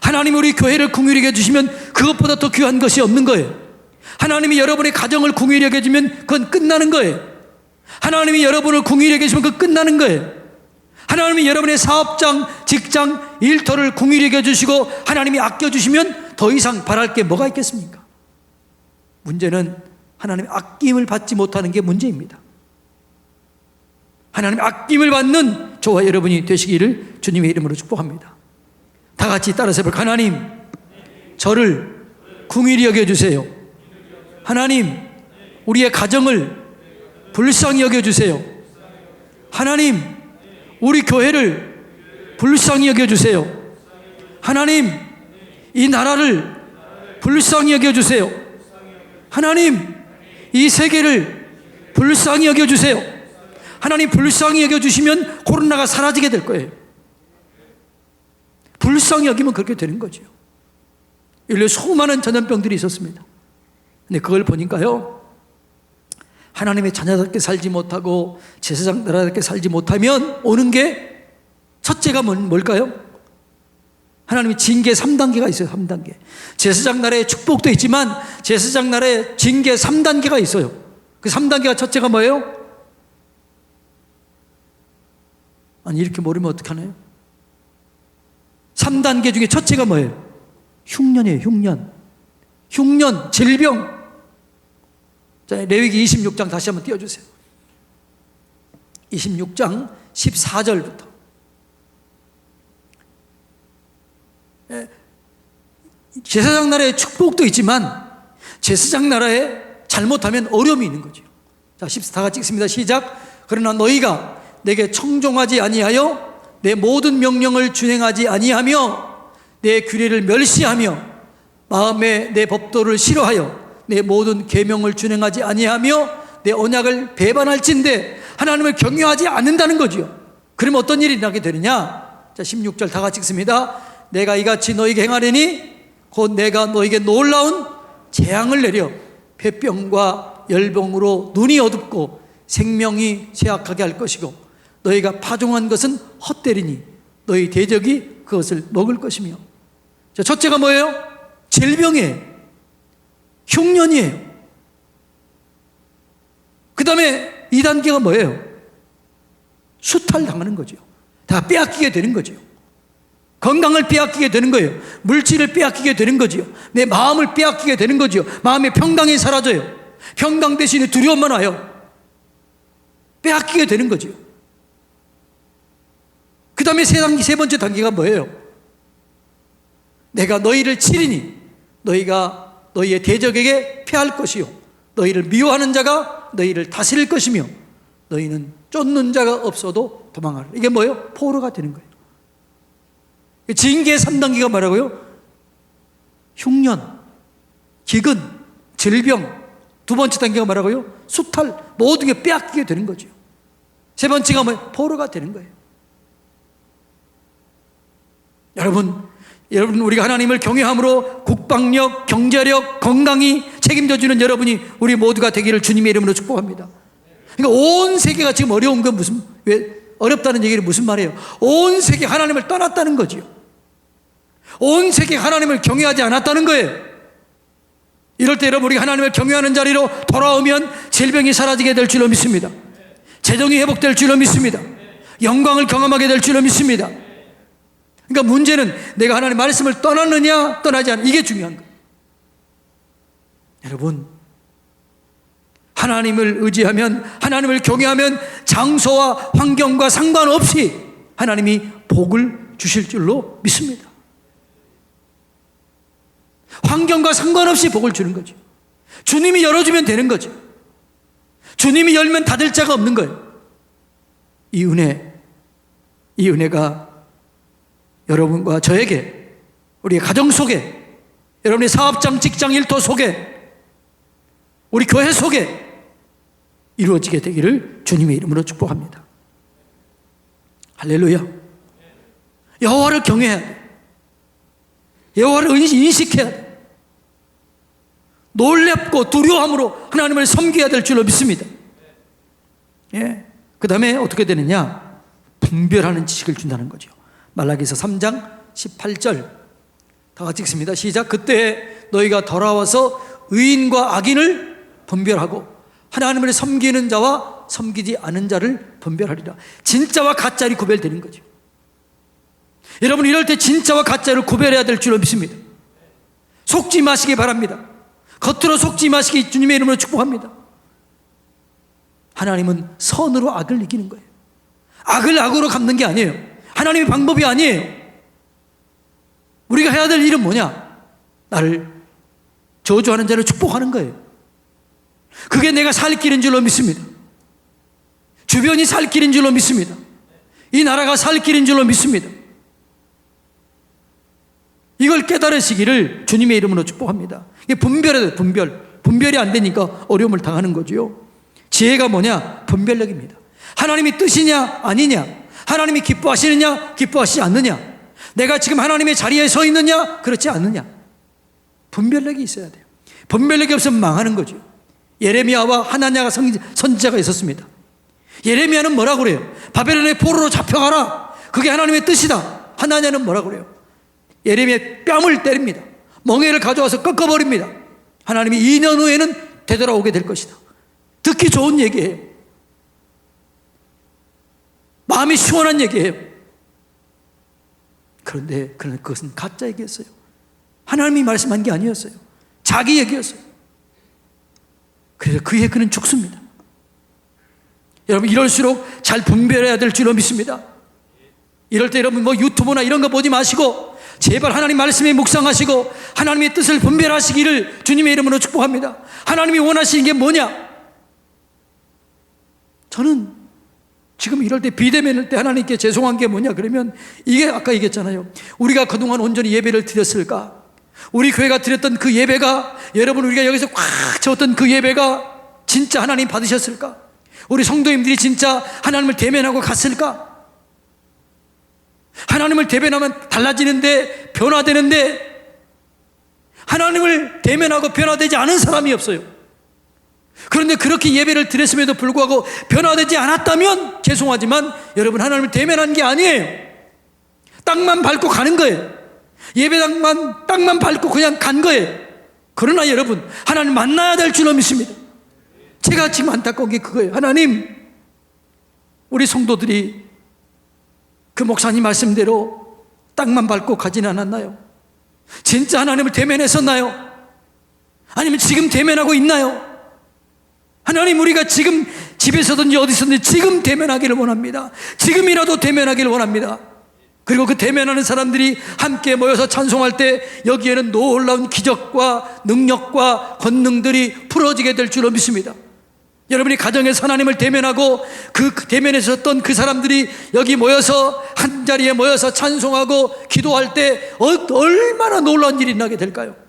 하나님이 우리 교회를 긍휼히 여겨주시면 그것보다 더 귀한 것이 없는 거예요. 하나님이 여러분의 가정을 긍휼히 여겨주면 그건 끝나는 거예요. 하나님이 여러분을 긍휼히 여겨주시면 그건 끝나는 거예요. 하나님이 여러분의 사업장, 직장, 일터를 긍휼히 여겨주시고 하나님이 아껴주시면 더 이상 바랄 게 뭐가 있겠습니까? 문제는 하나님의 아낌을 받지 못하는 게 문제입니다. 하나님의 아낌을 받는 저와 여러분이 되시기를 주님의 이름으로 축복합니다. 다 같이 따라서 해볼까요? 하나님, 저를 긍휼히 여겨주세요. 하나님, 우리의 가정을 불쌍히 여겨주세요. 하나님, 우리 교회를 불쌍히 여겨주세요. 하나님, 이 나라를 불쌍히 여겨주세요. 하나님, 이 세계를 불쌍히 여겨주세요. 하나님, 불쌍히 여겨주시면 코로나가 사라지게 될 거예요. 불쌍히 여기면 그렇게 되는 거죠. 인류에 수많은 전염병들이 있었습니다. 근데 그걸 보니까요, 하나님의 자녀답게 살지 못하고 제사장 나라답게 살지 못하면 오는 게 첫째가 뭘까요? 하나님의 징계 3단계가 있어요. 3단계. 제사장 나라의 축복도 있지만 제사장 나라의 징계 3단계가 있어요. 그 3단계가 첫째가 뭐예요? 아니, 이렇게 모르면 어떡하나요? 3단계 중에 첫째가 뭐예요? 흉년이에요. 흉년. 흉년, 질병. 자, 레위기 26장 다시 한번 띄워주세요. 26장 14절부터. 제사장 나라의 축복도 있지만 제사장 나라에 잘못하면 어려움이 있는 거죠. 자, 다 같이 읽습니다. 시작. 그러나 너희가 내게 청종하지 아니하여 내 모든 명령을 준행하지 아니하며 내 규례를 멸시하며 마음에 내 법도를 싫어하여 내 모든 계명을 준행하지 아니하며 내 언약을 배반할진대 하나님을 경외하지 않는다는 거죠. 그러면 어떤 일이 나게 되느냐? 자, 16절 다 같이 읽습니다. 내가 이같이 너에게 행하려니 곧 내가 너에게 놀라운 재앙을 내려 폐병과 열병으로 눈이 어둡고 생명이 쇠약하게 할 것이고 너희가 파종한 것은 헛되리니 너희 대적이 그것을 먹을 것이며. 자, 첫째가 뭐예요? 질병이에요. 흉년이에요. 그 다음에 2단계가 뭐예요? 수탈당하는 거죠. 다 빼앗기게 되는 거죠. 건강을 빼앗기게 되는 거예요. 물질을 빼앗기게 되는 거죠. 내 마음을 빼앗기게 되는 거죠. 마음의 평강이 사라져요. 평강 대신에 두려움만 와요. 빼앗기게 되는 거죠. 그 다음에 세 번째 단계가 뭐예요? 내가 너희를 치리니 너희가 너희의 대적에게 패할 것이요 너희를 미워하는 자가 너희를 다스릴 것이며 너희는 쫓는 자가 없어도 도망하라. 이게 뭐예요? 포로가 되는 거예요. 징계 3단계가 뭐라고요? 흉년, 기근, 질병. 두 번째 단계가 뭐라고요? 수탈. 모든 게 빼앗기게 되는 거죠. 세 번째가 뭐예요? 포로가 되는 거예요. 여러분 우리가 하나님을 경외함으로 국방력, 경제력, 건강이 책임져주는 여러분이 우리 모두가 되기를 주님의 이름으로 축복합니다. 그러니까 온 세계가 지금 어려운 건 왜 어렵다는 얘기는 무슨 말이에요? 온 세계 하나님을 떠났다는 거지요. 온 세계 하나님을 경외하지 않았다는 거예요. 이럴 때 여러분 우리가 하나님을 경외하는 자리로 돌아오면 질병이 사라지게 될 줄로 믿습니다. 재정이 회복될 줄로 믿습니다. 영광을 경험하게 될 줄로 믿습니다. 그러니까 문제는 내가 하나님의 말씀을 떠났느냐 떠나지 않느냐, 이게 중요한 거예요. 여러분, 하나님을 의지하면, 하나님을 경외하면 장소와 환경과 상관없이 하나님이 복을 주실 줄로 믿습니다. 환경과 상관없이 복을 주는 거죠. 주님이 열어주면 되는 거죠. 주님이 열면 닫을 자가 없는 거예요. 이 은혜가 여러분과 저에게, 우리의 가정 속에, 여러분의 사업장, 직장, 일터 속에, 우리 교회 속에 이루어지게 되기를 주님의 이름으로 축복합니다. 할렐루야. 여호와를 경외해야 돼. 여호와를 인식해야 돼. 놀랍고 두려움으로 하나님을 섬겨야 될 줄로 믿습니다. 예. 그 다음에 어떻게 되느냐? 분별하는 지식을 준다는 거죠. 말라기서 3장 18절 다 같이 읽습니다. 시작. 그때 너희가 돌아와서 의인과 악인을 분별하고 하나님을 섬기는 자와 섬기지 않은 자를 분별하리라. 진짜와 가짜를 구별되는 거죠. 여러분, 이럴 때 진짜와 가짜를 구별해야 될 줄로 믿습니다. 속지 마시기 바랍니다. 겉으로 속지 마시기 주님의 이름으로 축복합니다. 하나님은 선으로 악을 이기는 거예요. 악을 악으로 갚는 게 아니에요. 하나님의 방법이 아니에요. 우리가 해야 될 일은 뭐냐? 나를 저주하는 자를 축복하는 거예요. 그게 내가 살 길인 줄로 믿습니다. 주변이 살 길인 줄로 믿습니다. 이 나라가 살 길인 줄로 믿습니다. 이걸 깨달으시기를 주님의 이름으로 축복합니다. 이게 분별해야 돼요. 분별이 안 되니까 어려움을 당하는 거죠. 지혜가 뭐냐? 분별력입니다. 하나님의 뜻이냐 아니냐, 하나님이 기뻐하시느냐 기뻐하시지 않느냐, 내가 지금 하나님의 자리에 서 있느냐 그렇지 않느냐, 분별력이 있어야 돼요. 분별력이 없으면 망하는 거죠. 예레미야와 하나냐가 선지자가 있었습니다. 예레미야는 뭐라고 그래요? 바벨론의 포로로 잡혀가라, 그게 하나님의 뜻이다. 하나냐는 뭐라고 그래요? 예레미야의 뺨을 때립니다. 멍에를 가져와서 꺾어버립니다. 하나님이 2년 후에는 되돌아오게 될 것이다. 듣기 좋은 얘기예요. 마음이 시원한 얘기예요. 그런데 그것은 가짜 얘기였어요. 하나님이 말씀한 게 아니었어요. 자기 얘기였어요. 그래서 그의 그는 죽습니다. 여러분, 이럴수록 잘 분별해야 될 줄로 믿습니다. 이럴 때 여러분 유튜브나 이런 거 보지 마시고 제발 하나님 말씀에 묵상하시고 하나님의 뜻을 분별하시기를 주님의 이름으로 축복합니다. 하나님이 원하시는 게 뭐냐? 저는 지금 이럴 때 비대면일 때 하나님께 죄송한 게 뭐냐 그러면, 이게 아까 얘기했잖아요. 우리가 그동안 온전히 예배를 드렸을까? 우리 교회가 드렸던 그 예배가, 여러분 우리가 여기서 꽉 채웠던 그 예배가 진짜 하나님 받으셨을까? 우리 성도님들이 진짜 하나님을 대면하고 갔을까? 하나님을 대면하면 달라지는데, 변화되는데, 하나님을 대면하고 변화되지 않은 사람이 없어요. 그런데 그렇게 예배를 드렸음에도 불구하고 변화되지 않았다면 죄송하지만 여러분, 하나님을 대면한 게 아니에요. 땅만 밟고 가는 거예요. 예배당만 땅만 밟고 그냥 간 거예요. 그러나 여러분, 하나님 만나야 될 줄로 믿습니다. 제가 지금 안타까운 게 그거예요. 하나님, 우리 성도들이 그 목사님 말씀대로 땅만 밟고 가지는 않았나요? 진짜 하나님을 대면했었나요? 아니면 지금 대면하고 있나요? 하나님, 우리가 지금 집에서든지 어디서든지 지금 대면하기를 원합니다. 지금이라도 대면하기를 원합니다. 그리고 그 대면하는 사람들이 함께 모여서 찬송할 때 여기에는 놀라운 기적과 능력과 권능들이 풀어지게 될 줄로 믿습니다. 여러분이 가정에서 하나님을 대면하고 그 대면에서 섰던 그 사람들이 여기 모여서 한자리에 모여서 찬송하고 기도할 때 얼마나 놀라운 일이 일어나게 될까요?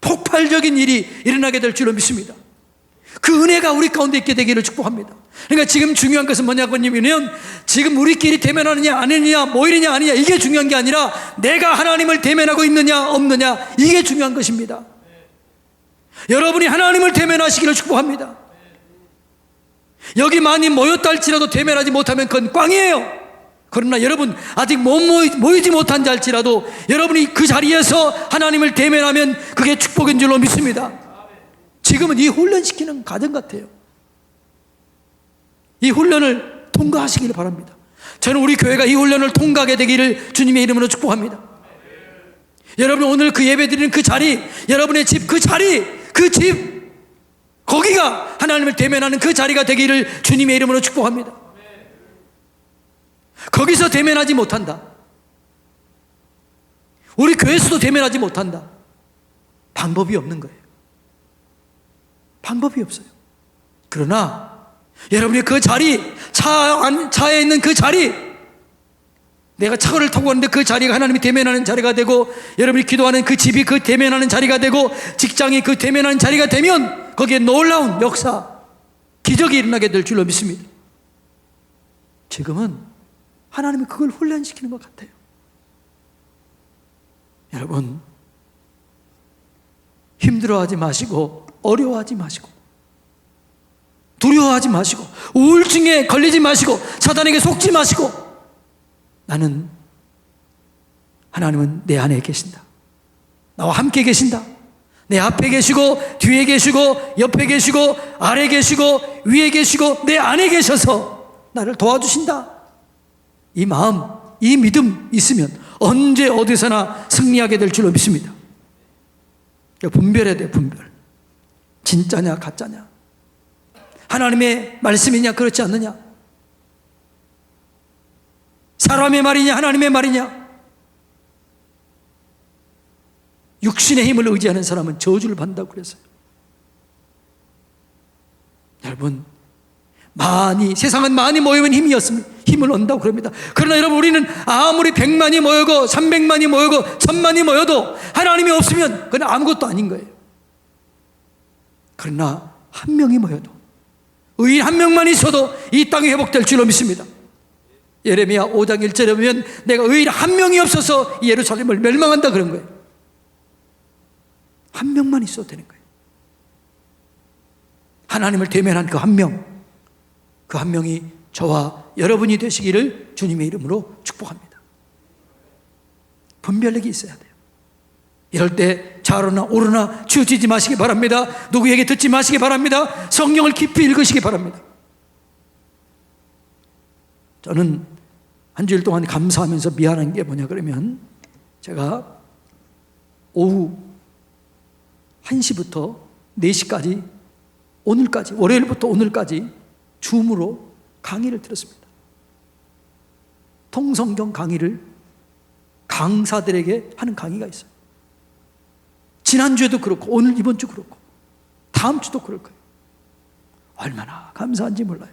폭발적인 일이 일어나게 될 줄로 믿습니다. 그 은혜가 우리 가운데 있게 되기를 축복합니다. 그러니까 지금 중요한 것은 뭐냐고 하면, 지금 우리끼리 대면하느냐 아니느냐, 모이느냐 아니냐, 이게 중요한 게 아니라 내가 하나님을 대면하고 있느냐 없느냐, 이게 중요한 것입니다. 여러분이 하나님을 대면하시기를 축복합니다. 여기 많이 모였다 할지라도 대면하지 못하면 그건 꽝이에요. 그러나 여러분, 아직 못 모이지 못한지 할지라도 여러분이 그 자리에서 하나님을 대면하면 그게 축복인 줄로 믿습니다. 지금은 이 훈련시키는 과정 같아요. 이 훈련을 통과하시기를 바랍니다. 저는 우리 교회가 이 훈련을 통과하게 되기를 주님의 이름으로 축복합니다. 여러분, 오늘 그 예배 드리는 그 자리, 여러분의 집, 그 자리, 그 집, 거기가 하나님을 대면하는 그 자리가 되기를 주님의 이름으로 축복합니다. 거기서 대면하지 못한다, 우리 교회에서도 대면하지 못한다, 방법이 없는 거예요. 방법이 없어요. 그러나 여러분이 그 자리, 차에 있는 그 자리, 내가 차고를 타고 왔는데 그 자리가 하나님이 대면하는 자리가 되고, 여러분이 기도하는 그 집이 그 대면하는 자리가 되고, 직장이 그 대면하는 자리가 되면 거기에 놀라운 역사, 기적이 일어나게 될 줄로 믿습니다. 지금은 하나님이 그걸 훈련시키는 것 같아요. 여러분, 힘들어하지 마시고, 어려워하지 마시고, 두려워하지 마시고, 우울증에 걸리지 마시고, 사단에게 속지 마시고, 하나님은 내 안에 계신다. 나와 함께 계신다. 내 앞에 계시고, 뒤에 계시고, 옆에 계시고, 아래 계시고, 위에 계시고, 내 안에 계셔서 나를 도와주신다. 이 마음, 이 믿음 있으면 언제 어디서나 승리하게 될 줄로 믿습니다. 분별해야 돼요, 분별. 진짜냐 가짜냐, 하나님의 말씀이냐 그렇지 않느냐, 사람의 말이냐 하나님의 말이냐. 육신의 힘을 의지하는 사람은 저주를 받는다고 그랬어요. 여러분, 세상은 많이 모이면 힘을 얻는다고 그럽니다. 그러나 여러분, 우리는 아무리 100만이 모여고 300만이 모여고 1000만이 모여도 하나님이 없으면 그건 아무것도 아닌 거예요. 그러나 한 명이 모여도, 의인 한 명만 있어도 이 땅이 회복될 줄로 믿습니다. 예레미야 5장 1절에 보면 내가 의인 한 명이 없어서 예루살렘을 멸망한다 그런 거예요. 한 명만 있어도 되는 거예요. 하나님을 대면한 그 한 명, 그 한 명이 저와 여러분이 되시기를 주님의 이름으로 축복합니다. 분별력이 있어야 돼요. 이럴 때 좌로나 오로나 치우치지 마시기 바랍니다. 누구에게 듣지 마시기 바랍니다. 성경을 깊이 읽으시기 바랍니다. 저는 한 주일 동안 감사하면서 미안한 게 뭐냐 그러면, 제가 오후 1시부터 4시까지 오늘까지, 월요일부터 오늘까지 줌으로 강의를 들었습니다. 통성경 강의를 강사들에게 하는 강의가 있어요. 지난주에도 그렇고 오늘 이번 주 그렇고 다음 주도 그럴 거예요. 얼마나 감사한지 몰라요.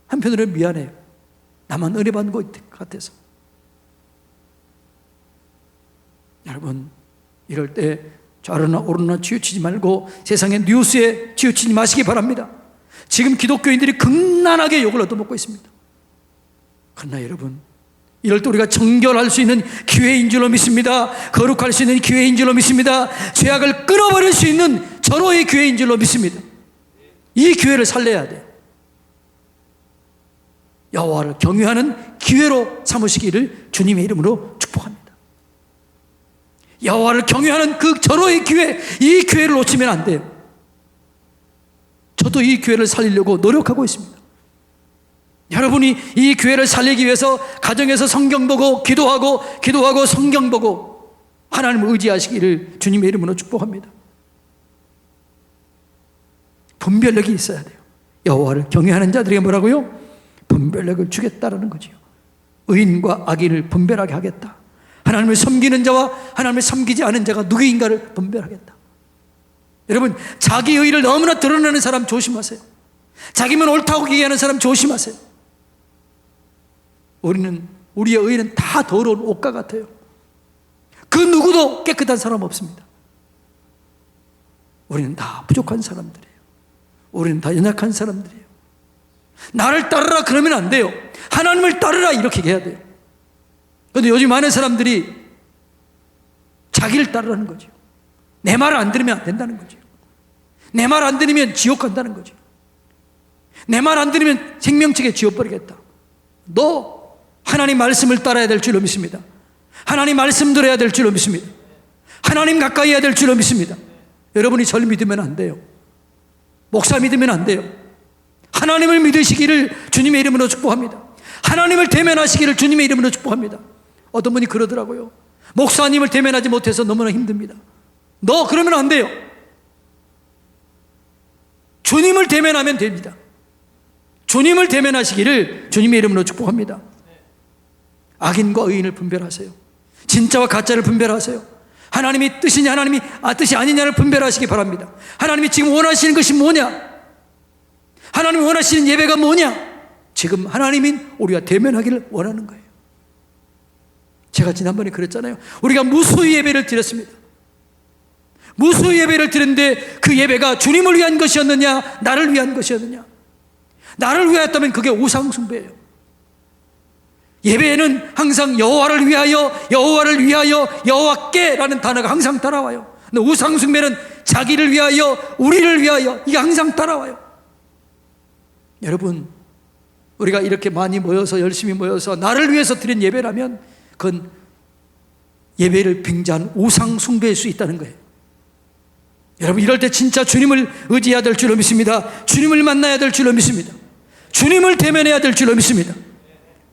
한편으로는 미안해요. 나만 은혜 받는 것 같아서. 여러분, 이럴 때 좌로나 오로나 치우치지 말고 세상의 뉴스에 치우치지 마시기 바랍니다. 지금 기독교인들이 극난하게 욕을 얻어먹고 있습니다. 그러나 여러분, 이럴 때 우리가 정결할 수 있는 기회인 줄로 믿습니다. 거룩할 수 있는 기회인 줄로 믿습니다. 죄악을 끊어버릴 수 있는 절호의 기회인 줄로 믿습니다. 이 기회를 살려야 돼요. 여호와를 경외하는 기회로 삼으시기를 주님의 이름으로 축복합니다. 여호와를 경외하는 그 절호의 기회, 이 기회를 놓치면 안 돼요. 저도 이 기회를 살리려고 노력하고 있습니다. 여러분이 이 기회를 살리기 위해서 가정에서 성경 보고 기도하고 성경 보고 하나님을 의지하시기를 주님의 이름으로 축복합니다. 분별력이 있어야 돼요. 여호와를 경외하는 자들에게 뭐라고요? 분별력을 주겠다라는 거지요. 의인과 악인을 분별하게 하겠다. 하나님을 섬기는 자와 하나님을 섬기지 않은 자가 누구인가를 분별하겠다. 여러분, 자기 의의를 너무나 드러내는 사람 조심하세요. 자기만 옳다고 얘기하는 사람 조심하세요. 우리의 의의는 다 더러운 옷과 같아요. 그 누구도 깨끗한 사람 없습니다. 우리는 다 부족한 사람들이에요. 우리는 다 연약한 사람들이에요. 나를 따르라 그러면 안 돼요. 하나님을 따르라 이렇게 해야 돼요. 그런데 요즘 많은 사람들이 자기를 따르라는 거죠. 내 말을 안 들으면 안 된다는 거죠. 내 말 안 들으면 지옥 간다는 거죠. 내 말 안 들으면 생명책에 지워버리겠다. 너 하나님 말씀을 따라야 될 줄로 믿습니다. 하나님 말씀 들어야 될 줄로 믿습니다. 하나님 가까이 해야 될 줄로 믿습니다. 여러분이 저를 믿으면 안 돼요. 목사 믿으면 안 돼요. 하나님을 믿으시기를 주님의 이름으로 축복합니다. 하나님을 대면하시기를 주님의 이름으로 축복합니다. 어떤 분이 그러더라고요. 목사님을 대면하지 못해서 너무나 힘듭니다. 너 그러면 안 돼요. 주님을 대면하면 됩니다. 주님을 대면하시기를 주님의 이름으로 축복합니다. 악인과 의인을 분별하세요. 진짜와 가짜를 분별하세요. 하나님이 뜻이냐 하나님이 뜻이 아니냐를 분별하시기 바랍니다. 하나님이 지금 원하시는 것이 뭐냐? 하나님이 원하시는 예배가 뭐냐? 지금 하나님인 우리가 대면하기를 원하는 거예요. 제가 지난번에 그랬잖아요. 우리가 무수히 예배를 드렸습니다. 무수히 예배를 드렸는데 그 예배가 주님을 위한 것이었느냐, 나를 위한 것이었느냐? 나를 위하였다면 그게 우상 숭배예요. 예배에는 항상 여호와를 위하여, 여호와를 위하여, 여호와께라는 단어가 항상 따라와요. 근데 우상 숭배는 자기를 위하여, 우리를 위하여, 이게 항상 따라와요. 여러분, 우리가 이렇게 많이 모여서, 열심히 모여서 나를 위해서 드린 예배라면 그건 예배를 빙자한 우상 숭배일 수 있다는 거예요. 여러분, 이럴 때 진짜 주님을 의지해야 될 줄로 믿습니다. 주님을 만나야 될 줄로 믿습니다. 주님을 대면해야 될 줄로 믿습니다.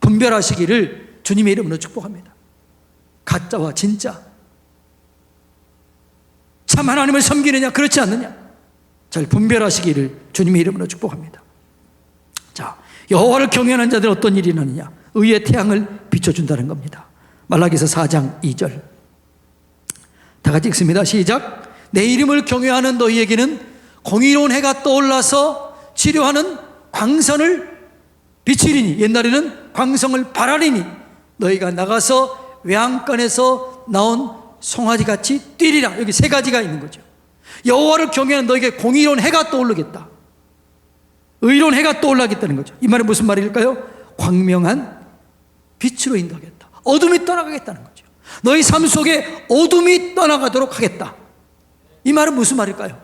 분별하시기를 주님의 이름으로 축복합니다. 가짜와 진짜, 참 하나님을 섬기느냐 그렇지 않느냐, 잘 분별하시기를 주님의 이름으로 축복합니다. 자, 여호와를 경외하는 자들 어떤 일이 나느냐? 의의 태양을 비춰준다는 겁니다. 말라기서 4장 2절 다 같이 읽습니다. 시작. 내 이름을 경외하는 너희에게는 공의로운 해가 떠올라서 치료하는 광선을 비치리니, 옛날에는 광성을 바라리니 너희가 나가서 외양간에서 나온 송아지같이 뛰리라. 여기 세 가지가 있는 거죠. 여호와를 경외하는 너에게 공의로운 해가 떠오르겠다. 의로운 해가 떠올라겠다는 거죠. 이 말은 무슨 말일까요? 광명한 빛으로 인도하겠다. 어둠이 떠나가겠다는 거죠. 너희 삶 속에 어둠이 떠나가도록 하겠다. 이 말은 무슨 말일까요?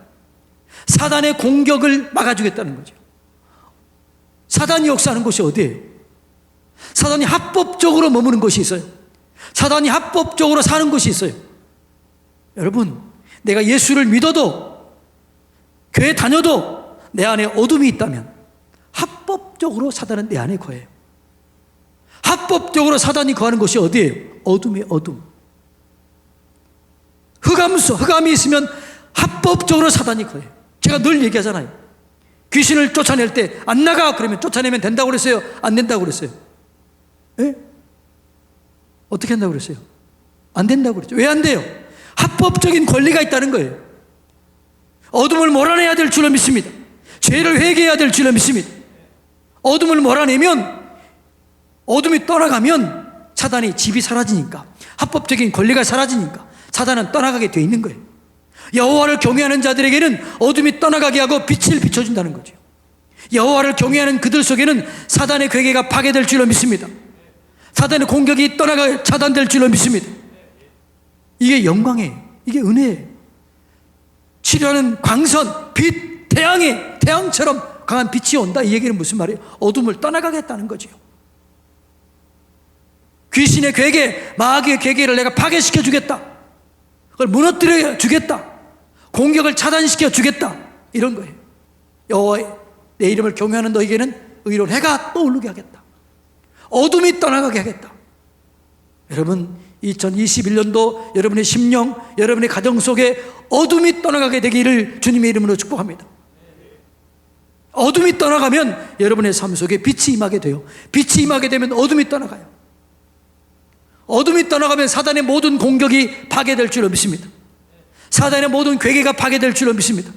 사단의 공격을 막아주겠다는 거죠. 사단이 역사하는 곳이 어디예요? 사단이 합법적으로 머무는 곳이 있어요. 사단이 합법적으로 사는 곳이 있어요. 여러분, 내가 예수를 믿어도, 교회 다녀도 내 안에 어둠이 있다면 합법적으로 사단은 내 안에 거해요. 합법적으로 사단이 거하는 곳이 어디예요? 어둠이에요. 어둠. 흑암이 있으면 합법적으로 사단이 거해요. 제가 늘 얘기하잖아요. 귀신을 쫓아낼 때 안 나가 그러면 쫓아내면 된다고 그랬어요? 안 된다고 그랬어요? 예? 어떻게 한다고 그랬어요? 안 된다고 그랬죠. 왜 안 돼요? 합법적인 권리가 있다는 거예요. 어둠을 몰아내야 될 줄로 믿습니다. 죄를 회개해야 될 줄로 믿습니다. 어둠을 몰아내면, 어둠이 떠나가면 사단의 집이 사라지니까, 합법적인 권리가 사라지니까 사단은 떠나가게 되어 있는 거예요. 여호와를 경외하는 자들에게는 어둠이 떠나가게 하고 빛을 비춰준다는 거죠. 여호와를 경외하는 그들 속에는 사단의 괴계가 파괴될 줄로 믿습니다. 사단의 공격이 떠나가 차단될 줄로 믿습니다. 이게 영광이에요. 이게 은혜예요. 치료하는 광선, 빛, 태양처럼 강한 빛이 온다. 이 얘기는 무슨 말이에요? 어둠을 떠나가겠다는 거죠. 귀신의 괴계, 마귀의 괴계를 내가 파괴시켜 주겠다. 그걸 무너뜨려 주겠다. 공격을 차단시켜 주겠다. 이런 거예요. 여호와의 내 이름을 경외하는 너에게는 의로운 해가 떠오르게 하겠다. 어둠이 떠나가게 하겠다. 여러분, 2021년도 여러분의 심령, 여러분의 가정 속에 어둠이 떠나가게 되기를 주님의 이름으로 축복합니다. 어둠이 떠나가면 여러분의 삶 속에 빛이 임하게 돼요. 빛이 임하게 되면 어둠이 떠나가요. 어둠이 떠나가면 사단의 모든 공격이 파괴될 줄로 믿습니다. 사단의 모든 괴계가 파괴될 줄로 믿습니다.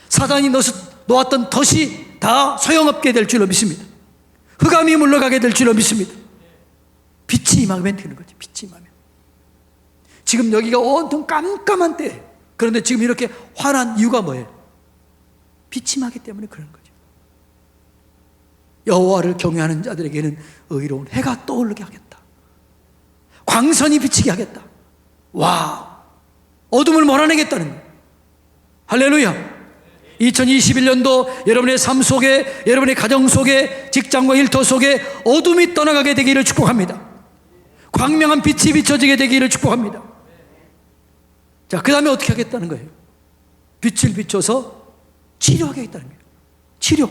사단이 놓았던 덫이 다 소용없게 될 줄로 믿습니다. 흑암이 물러가게 될 줄로 믿습니다. 빛이 임하면 되는 거죠. 빛이 임하면. 지금 여기가 온통 깜깜한 때, 그런데 지금 이렇게 환한 이유가 뭐예요? 빛이 임하기 때문에 그런 거죠. 여호와를 경외하는 자들에게는 의로운 해가 떠오르게 하겠다. 광선이 비치게 하겠다. 와, 어둠을 몰아내겠다는 거예요. 할렐루야. 2021년도 여러분의 삶 속에, 여러분의 가정 속에, 직장과 일터 속에 어둠이 떠나가게 되기를 축복합니다. 광명한 빛이 비춰지게 되기를 축복합니다. 자, 그 다음에 어떻게 하겠다는 거예요? 빛을 비춰서 치료하겠다는 거예요. 치료.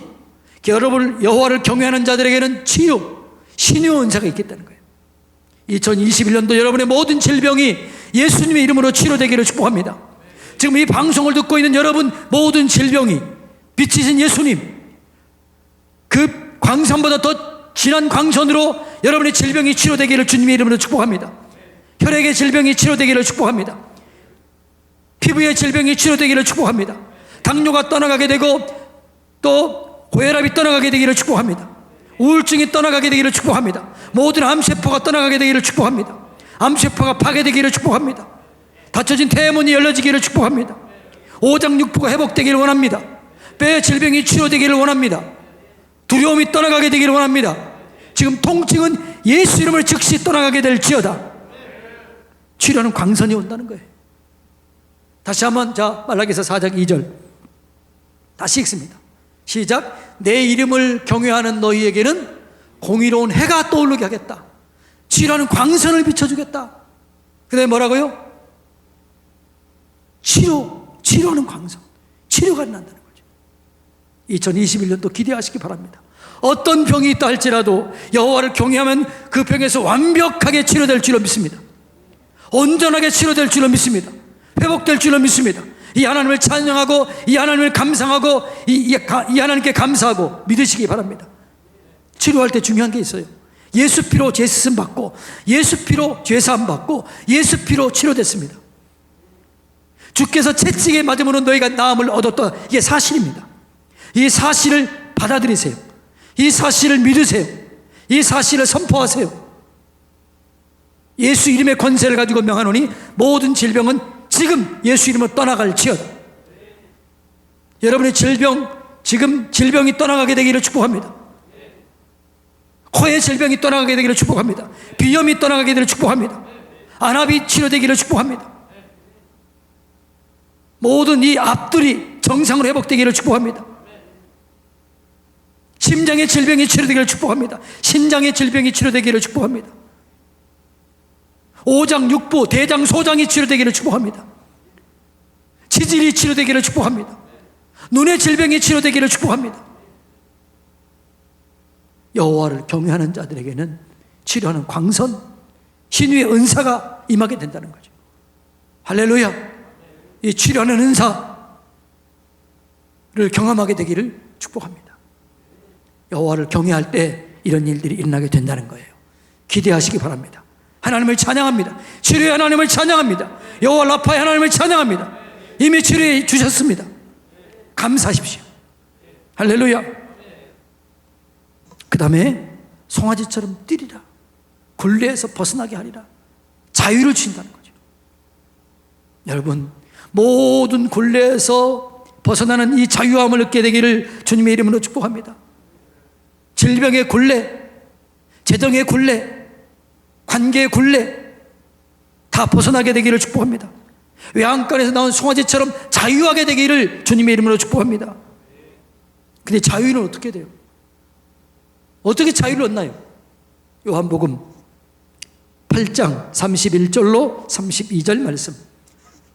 여러분, 여호와를 경외하는 자들에게는 치유, 신유 은사가 있겠다는 거예요. 2021년도 여러분의 모든 질병이 예수님의 이름으로 치료되기를 축복합니다. 지금 이 방송을 듣고 있는 여러분 모든 질병이 빛이신 예수님, 그 광선보다 더 진한 광선으로 여러분의 질병이 치료되기를 주님의 이름으로 축복합니다. 혈액의 질병이 치료되기를 축복합니다. 피부의 질병이 치료되기를 축복합니다. 당뇨가 떠나가게 되고 또 고혈압이 떠나가게 되기를 축복합니다. 우울증이 떠나가게 되기를 축복합니다. 모든 암세포가 떠나가게 되기를 축복합니다. 암세포가 파괴되기를 축복합니다. 닫혀진 태문이 열려지기를 축복합니다. 오장육부가 회복되기를 원합니다. 뼈의 질병이 치료되기를 원합니다. 두려움이 떠나가게 되기를 원합니다. 지금 통증은 예수 이름으로 즉시 떠나가게 될지어다. 치료하는 광선이 온다는 거예요. 다시 한번 말라기서 4장 2절 다시 읽습니다. 시작. 내 이름을 경외하는 너희에게는 공의로운 해가 떠오르게 하겠다. 치료하는 광선을 비춰주겠다. 그 다음에 뭐라고요? 치료하는 광선. 치료가 일어난다는 거죠. 2021년도 기대하시기 바랍니다. 어떤 병이 있다 할지라도 여호와를 경외하면 그 병에서 완벽하게 치료될 줄로 믿습니다. 온전하게 치료될 줄로 믿습니다. 회복될 줄로 믿습니다. 이 하나님을 찬양하고 이 하나님을 감상하고 이 하나님께 감사하고 믿으시기 바랍니다. 치료할 때 중요한 게 있어요. 예수 피로 제수씀 받고 예수 피로 죄사함 받고 예수 피로 치료됐습니다. 주께서 채찍에 맞음으로 너희가 나음을 얻었다. 이게 사실입니다. 이 사실을 받아들이세요. 이 사실을 믿으세요. 이 사실을 선포하세요. 예수 이름의 권세를 가지고 명하노니 모든 질병은 지금 예수 이름으로 떠나갈지어다. 여러분의 지금 질병이 떠나가게 되기를 축복합니다. 코의 질병이 떠나가게 되기를 축복합니다. 비염이 떠나가게 되기를 축복합니다. 안압이 치료되기를 축복합니다. 모든 이 앞들이 정상으로 회복되기를 축복합니다. 심장의 질병이 치료되기를 축복합니다. 신장의 질병이 치료되기를 축복합니다. 오장, 육부, 대장, 소장이 치료되기를 축복합니다. 지질이 치료되기를 축복합니다. 눈의 질병이 치료되기를 축복합니다. 여호와를 경외하는 자들에게는 치료하는 광선, 신유의 은사가 임하게 된다는 거죠. 할렐루야. 이 치료하는 은사를 경험하게 되기를 축복합니다. 여호와를 경외할 때 이런 일들이 일어나게 된다는 거예요. 기대하시기 바랍니다. 하나님을 찬양합니다. 치료의 하나님을 찬양합니다. 여호와 라파의 하나님을 찬양합니다. 이미 치료해 주셨습니다. 감사하십시오. 할렐루야. 그 다음에 송아지처럼 뛰리라. 굴레에서 벗어나게 하리라. 자유를 주신다는 거죠. 여러분, 모든 굴레에서 벗어나는 이 자유함을 얻게 되기를 주님의 이름으로 축복합니다. 질병의 굴레, 재정의 굴레, 관계의 굴레 다 벗어나게 되기를 축복합니다. 외양간에서 나온 송아지처럼 자유하게 되기를 주님의 이름으로 축복합니다. 근데 자유는 어떻게 돼요? 어떻게 자유를 얻나요? 요한복음 8장 31절로 32절 말씀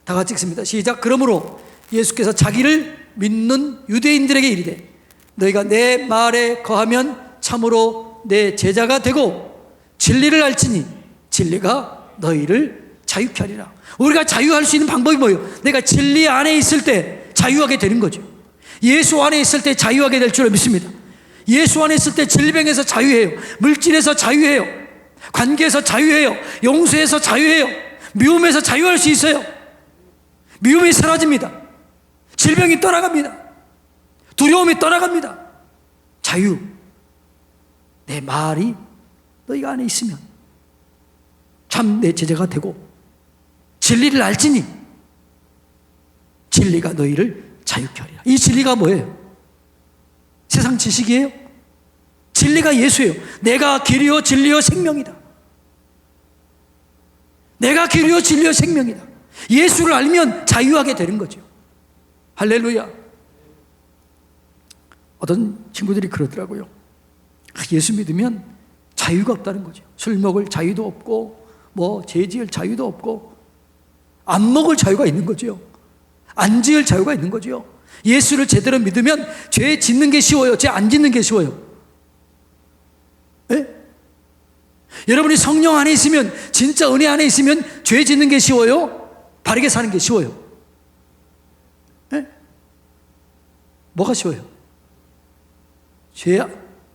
다 같이 읽습니다. 시작. 그러므로 예수께서 자기를 믿는 유대인들에게 이르되 너희가 내 말에 거하면 참으로 내 제자가 되고 진리를 알지니 진리가 너희를 자유케 하리라. 우리가 자유할 수 있는 방법이 뭐예요? 내가 진리 안에 있을 때 자유하게 되는 거죠. 예수 안에 있을 때 자유하게 될 줄 믿습니다. 예수 안에 있을 때 질병에서 자유해요. 물질에서 자유해요. 관계에서 자유해요. 용서에서 자유해요. 미움에서 자유할 수 있어요. 미움이 사라집니다. 질병이 떠나갑니다. 두려움이 떠나갑니다. 자유. 내 말이 너희가 안에 있으면 참 내 제자가 되고 진리를 알지니 진리가 너희를 자유케 하리라. 이 진리가 뭐예요? 세상 지식이에요? 진리가 예수예요. 내가 길이요 진리요 생명이다. 내가 길이요 진리요 생명이다. 예수를 알면 자유하게 되는 거죠. 할렐루야. 어떤 친구들이 그러더라고요. 예수 믿으면 자유가 없다는 거죠. 술 먹을 자유도 없고 죄 지을 자유도 없고 안 먹을 자유가 있는 거죠. 안 지을 자유가 있는 거죠. 예수를 제대로 믿으면 죄 짓는 게 쉬워요. 죄 안 짓는 게 쉬워요. 예? 여러분이 성령 안에 있으면, 진짜 은혜 안에 있으면 죄 짓는 게 쉬워요? 바르게 사는 게 쉬워요? 예? 뭐가 쉬워요?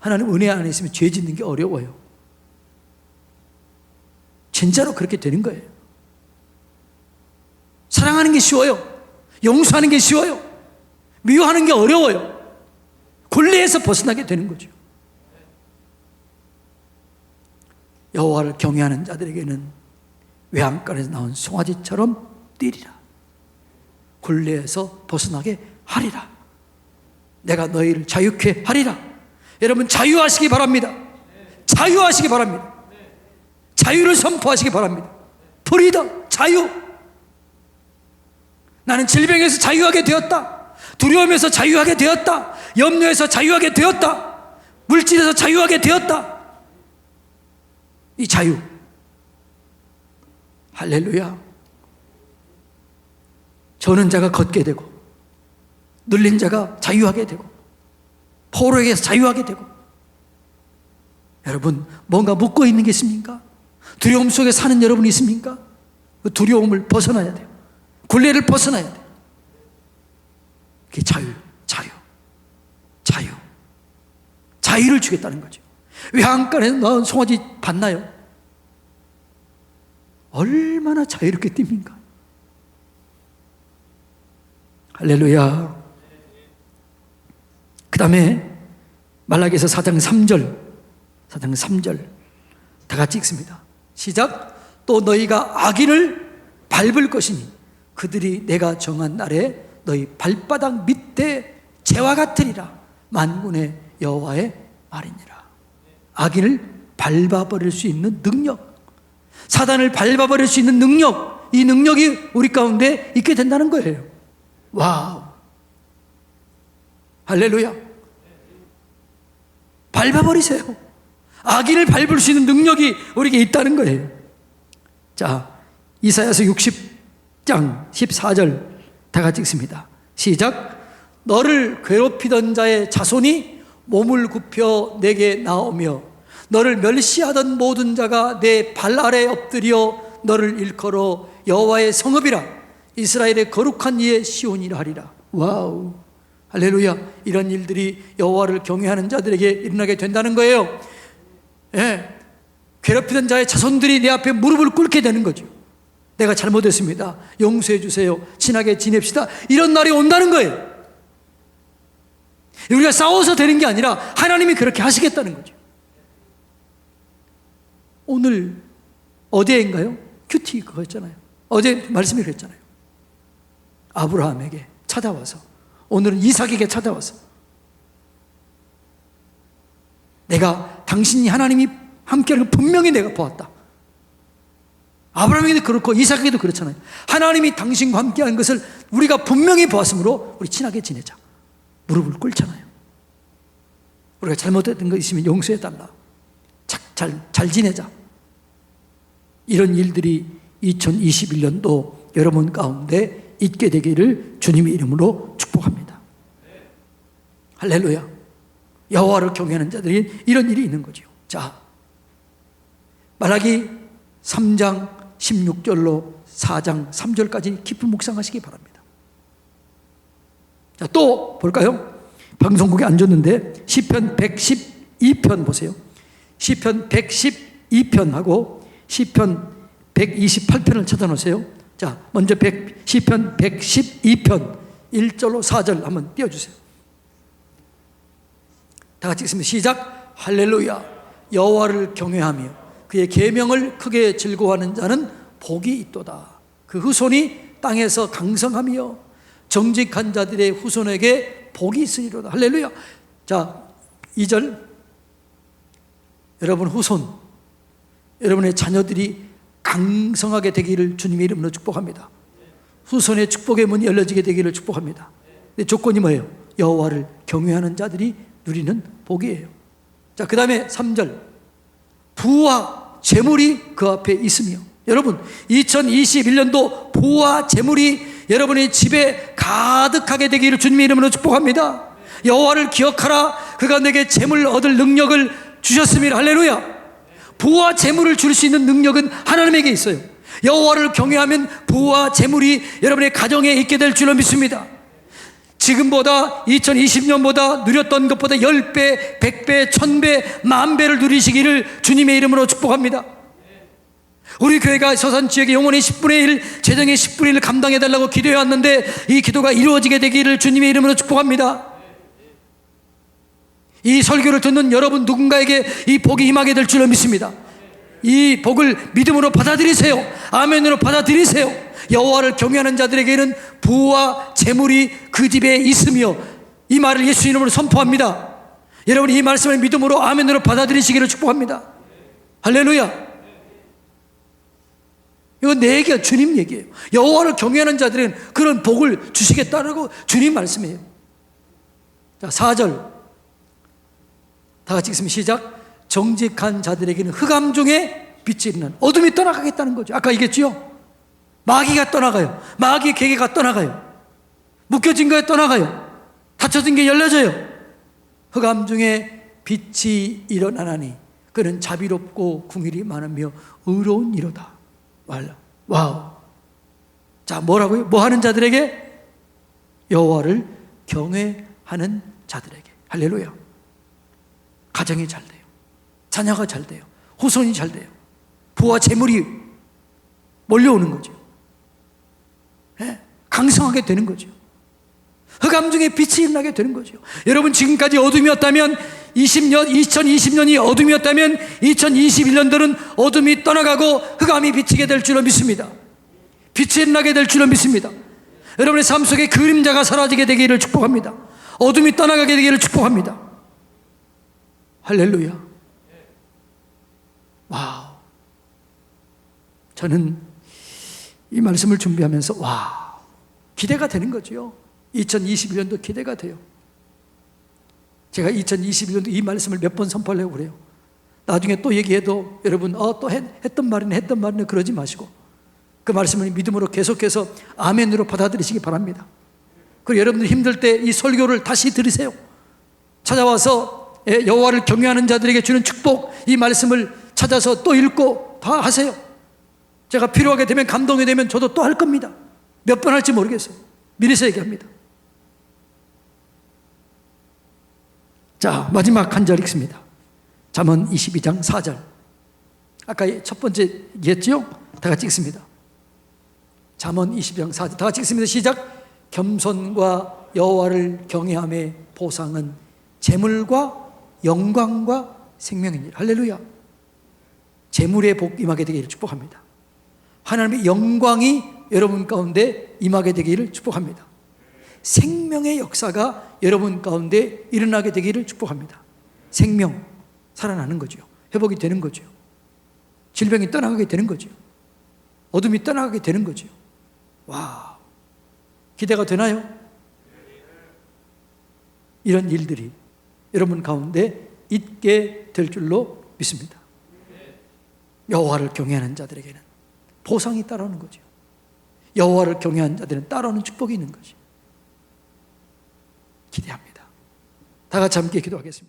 하나님 은혜 안에 있으면 죄 짓는 게 어려워요. 진짜로 그렇게 되는 거예요. 사랑하는 게 쉬워요. 용서하는 게 쉬워요. 미워하는 게 어려워요. 굴레에서 벗어나게 되는 거죠. 여호와를 경외하는 자들에게는 외양간에서 나온 송아지처럼 뛰리라. 굴레에서 벗어나게 하리라. 내가 너희를 자유케 하리라. 여러분 자유하시기 바랍니다. 자유하시기 바랍니다. 자유를 선포하시기 바랍니다. 프리덤, 자유. 나는 질병에서 자유하게 되었다. 두려움에서 자유하게 되었다. 염려에서 자유하게 되었다. 물질에서 자유하게 되었다. 이 자유. 할렐루야. 저는 자가 걷게 되고, 눌린 자가 자유하게 되고, 포로에게서 자유하게 되고. 여러분, 뭔가 묶고 있는 게 있습니까? 두려움 속에 사는 여러분이 있습니까? 그 두려움을 벗어나야 돼요. 굴레를 벗어나야 돼요. 그게 자유, 자유, 자유. 자유를 주겠다는 거죠. 외양간에서 나온 송아지 봤나요? 얼마나 자유롭게 뜁니까? 할렐루야. 그 다음에 말라기서 4장 3절 다 같이 읽습니다. 시작. 또 너희가 악인을 밟을 것이니 그들이 내가 정한 날에 너희 발바닥 밑에 재와 같으리라. 만군의 여호와의 말이니라. 악인을 밟아버릴 수 있는 능력, 사단을 밟아버릴 수 있는 능력, 이 능력이 우리 가운데 있게 된다는 거예요. 와우. 할렐루야. 밟아버리세요. 악인을 밟을 수 있는 능력이 우리에게 있다는 거예요. 자, 이사야서 60장 14절 다 같이 읽습니다. 시작. 너를 괴롭히던 자의 자손이 몸을 굽혀 내게 나오며 너를 멸시하던 모든 자가 내 발 아래 엎드려 너를 일컬어 여호와의 성읍이라 이스라엘의 거룩한 이의 시온이라 하리라. 와우. 할렐루야. 이런 일들이 여호와를 경외하는 자들에게 일어나게 된다는 거예요. 예. 괴롭히던 자의 자손들이 내 앞에 무릎을 꿇게 되는 거죠. 내가 잘못했습니다. 용서해 주세요. 친하게 지냅시다. 이런 날이 온다는 거예요. 우리가 싸워서 되는 게 아니라 하나님이 그렇게 하시겠다는 거죠. 오늘 어디인가요? 큐티 그거 했잖아요. 어제 말씀이 그랬잖아요. 아브라함에게 찾아와서, 오늘은 이삭에게 찾아와서 내가 당신이 하나님이 함께하는 걸 분명히 내가 보았다. 아브라함에게도 그렇고 이삭에게도 그렇잖아요. 하나님이 당신과 함께하는 것을 우리가 분명히 보았으므로 우리 친하게 지내자. 무릎을 꿇잖아요. 우리가 잘못했던 거 있으면 용서해달라. 잘 지내자. 이런 일들이 2021년도 여러분 가운데 있게 되기를 주님의 이름으로 축복합니다. 할렐루야. 여호와를 경외하는 자들이 이런 일이 있는 거죠. 자, 말라기 3장 16절로 4장 3절까지 깊은 묵상하시기 바랍니다. 자, 또 볼까요? 방송국에 앉았는데 시편 112편 보세요. 시편 112편하고 시편 128편을 찾아놓으세요. 자, 먼저 시편 112편 1절로 4절 한번 띄워주세요. 다 같이 읽습니다. 시작. 할렐루야. 여호와를 경외하며 그의 계명을 크게 즐거워하는 자는 복이 있도다. 그 후손이 땅에서 강성하며 정직한 자들의 후손에게 복이 있으리로다. 할렐루야. 자, 2절. 여러분 후손, 여러분의 자녀들이 강성하게 되기를 주님의 이름으로 축복합니다. 후손의 축복의 문이 열려지게 되기를 축복합니다. 근데 조건이 뭐예요? 여호와를 경외하는 자들이 누리는 복이에요. 자, 그 다음에 3절. 부와 재물이 그 앞에 있으며. 여러분 2021년도 부와 재물이 여러분의 집에 가득하게 되기를 주님의 이름으로 축복합니다. 여호와를 기억하라. 그가 내게 재물 얻을 능력을 주셨습니다. 할렐루야. 부와 재물을 줄 수 있는 능력은 하나님에게 있어요. 여호와를 경외하면 부와 재물이 여러분의 가정에 있게 될 줄로 믿습니다. 지금보다 2020년보다 누렸던 것보다 10배, 100배, 1000배, 10,000배를 누리시기를 주님의 이름으로 축복합니다. 우리 교회가 서산 지역의 영혼의 10분의 1, 재정의 10분의 1을 감당해달라고 기도해왔는데 이 기도가 이루어지게 되기를 주님의 이름으로 축복합니다. 이 설교를 듣는 여러분 누군가에게 이 복이 임하게 될 줄로 믿습니다. 이 복을 믿음으로 받아들이세요. 아멘으로 받아들이세요. 여호와를 경외하는 자들에게는 부와 재물이 그 집에 있으며, 이 말을 예수 이름으로 선포합니다. 여러분, 이 말씀을 믿음으로 아멘으로 받아들이시기를 축복합니다. 할렐루야. 이건 내 얘기가 주님 얘기예요. 여호와를 경외하는 자들은 그런 복을 주시겠다라고 주님 말씀이에요. 자, 4절 다 같이 읽으면 시작. 정직한 자들에게는 흑암 중에 빛이 있는, 어둠이 떠나가겠다는 거죠. 아까 얘기했죠. 마귀가 떠나가요. 마귀의 계계가 떠나가요. 묶여진 거에 떠나가요. 닫혀진 게 열려져요. 흑암 중에 빛이 일어나나니 그는 자비롭고 궁일이 많으며 의로운 이로다. 와우. 자, 뭐라고요? 뭐 하는 자들에게? 여호와를 경외하는 자들에게. 할렐루야. 가정이 잘 돼요. 자녀가 잘 돼요. 후손이 잘 돼요. 부와 재물이 몰려오는 거죠. 네? 강성하게 되는 거죠. 흑암 중에 빛이 일어나게 되는 거죠. 여러분, 지금까지 어둠이었다면 2020년이 어둠이었다면 2021년도는 어둠이 떠나가고 흑암이 비치게 될 줄로 믿습니다. 빛이 일어나게 될 줄로 믿습니다. 여러분의 삶 속에 그림자가 사라지게 되기를 축복합니다. 어둠이 떠나가게 되기를 축복합니다. 할렐루야. 와우. 저는 이 말씀을 준비하면서 기대가 되는 거죠. 2021년도 기대가 돼요. 제가 2021년도 이 말씀을 몇 번 선포하려고 그래요. 나중에 또 얘기해도 여러분 또 했던 말이네 그러지 마시고 그 말씀을 믿음으로 계속해서 아멘으로 받아들이시기 바랍니다. 그리고 여러분들 힘들 때 이 설교를 다시 들으세요. 찾아와서 여호와를 경외하는 자들에게 주는 축복, 이 말씀을 찾아서 또 읽고 다 하세요. 제가 필요하게 되면, 감동이 되면 저도 또 할 겁니다. 몇 번 할지 모르겠어요. 미리서 얘기합니다. 자, 마지막 한 절 읽습니다. 잠언 22장 4절. 아까 첫 번째 얘기했죠? 다 같이 읽습니다. 잠언 22장 4절. 다 같이 읽습니다. 시작. 겸손과 여호와를 경외함의 보상은 재물과 영광과 생명이니라. 할렐루야. 재물의 복 임하게 되기를 축복합니다. 하나님의 영광이 여러분 가운데 임하게 되기를 축복합니다. 생명의 역사가 여러분 가운데 일어나게 되기를 축복합니다. 생명, 살아나는 거죠. 회복이 되는 거죠. 질병이 떠나가게 되는 거죠. 어둠이 떠나가게 되는 거죠. 와, 기대가 되나요? 이런 일들이 여러분 가운데 있게 될 줄로 믿습니다. 여호와를 경외하는 자들에게는 보상이 따라오는 거죠. 여호와를 경외하는 자들은 따라오는 축복이 있는 거죠. 기대합니다. 다 같이 함께 기도하겠습니다.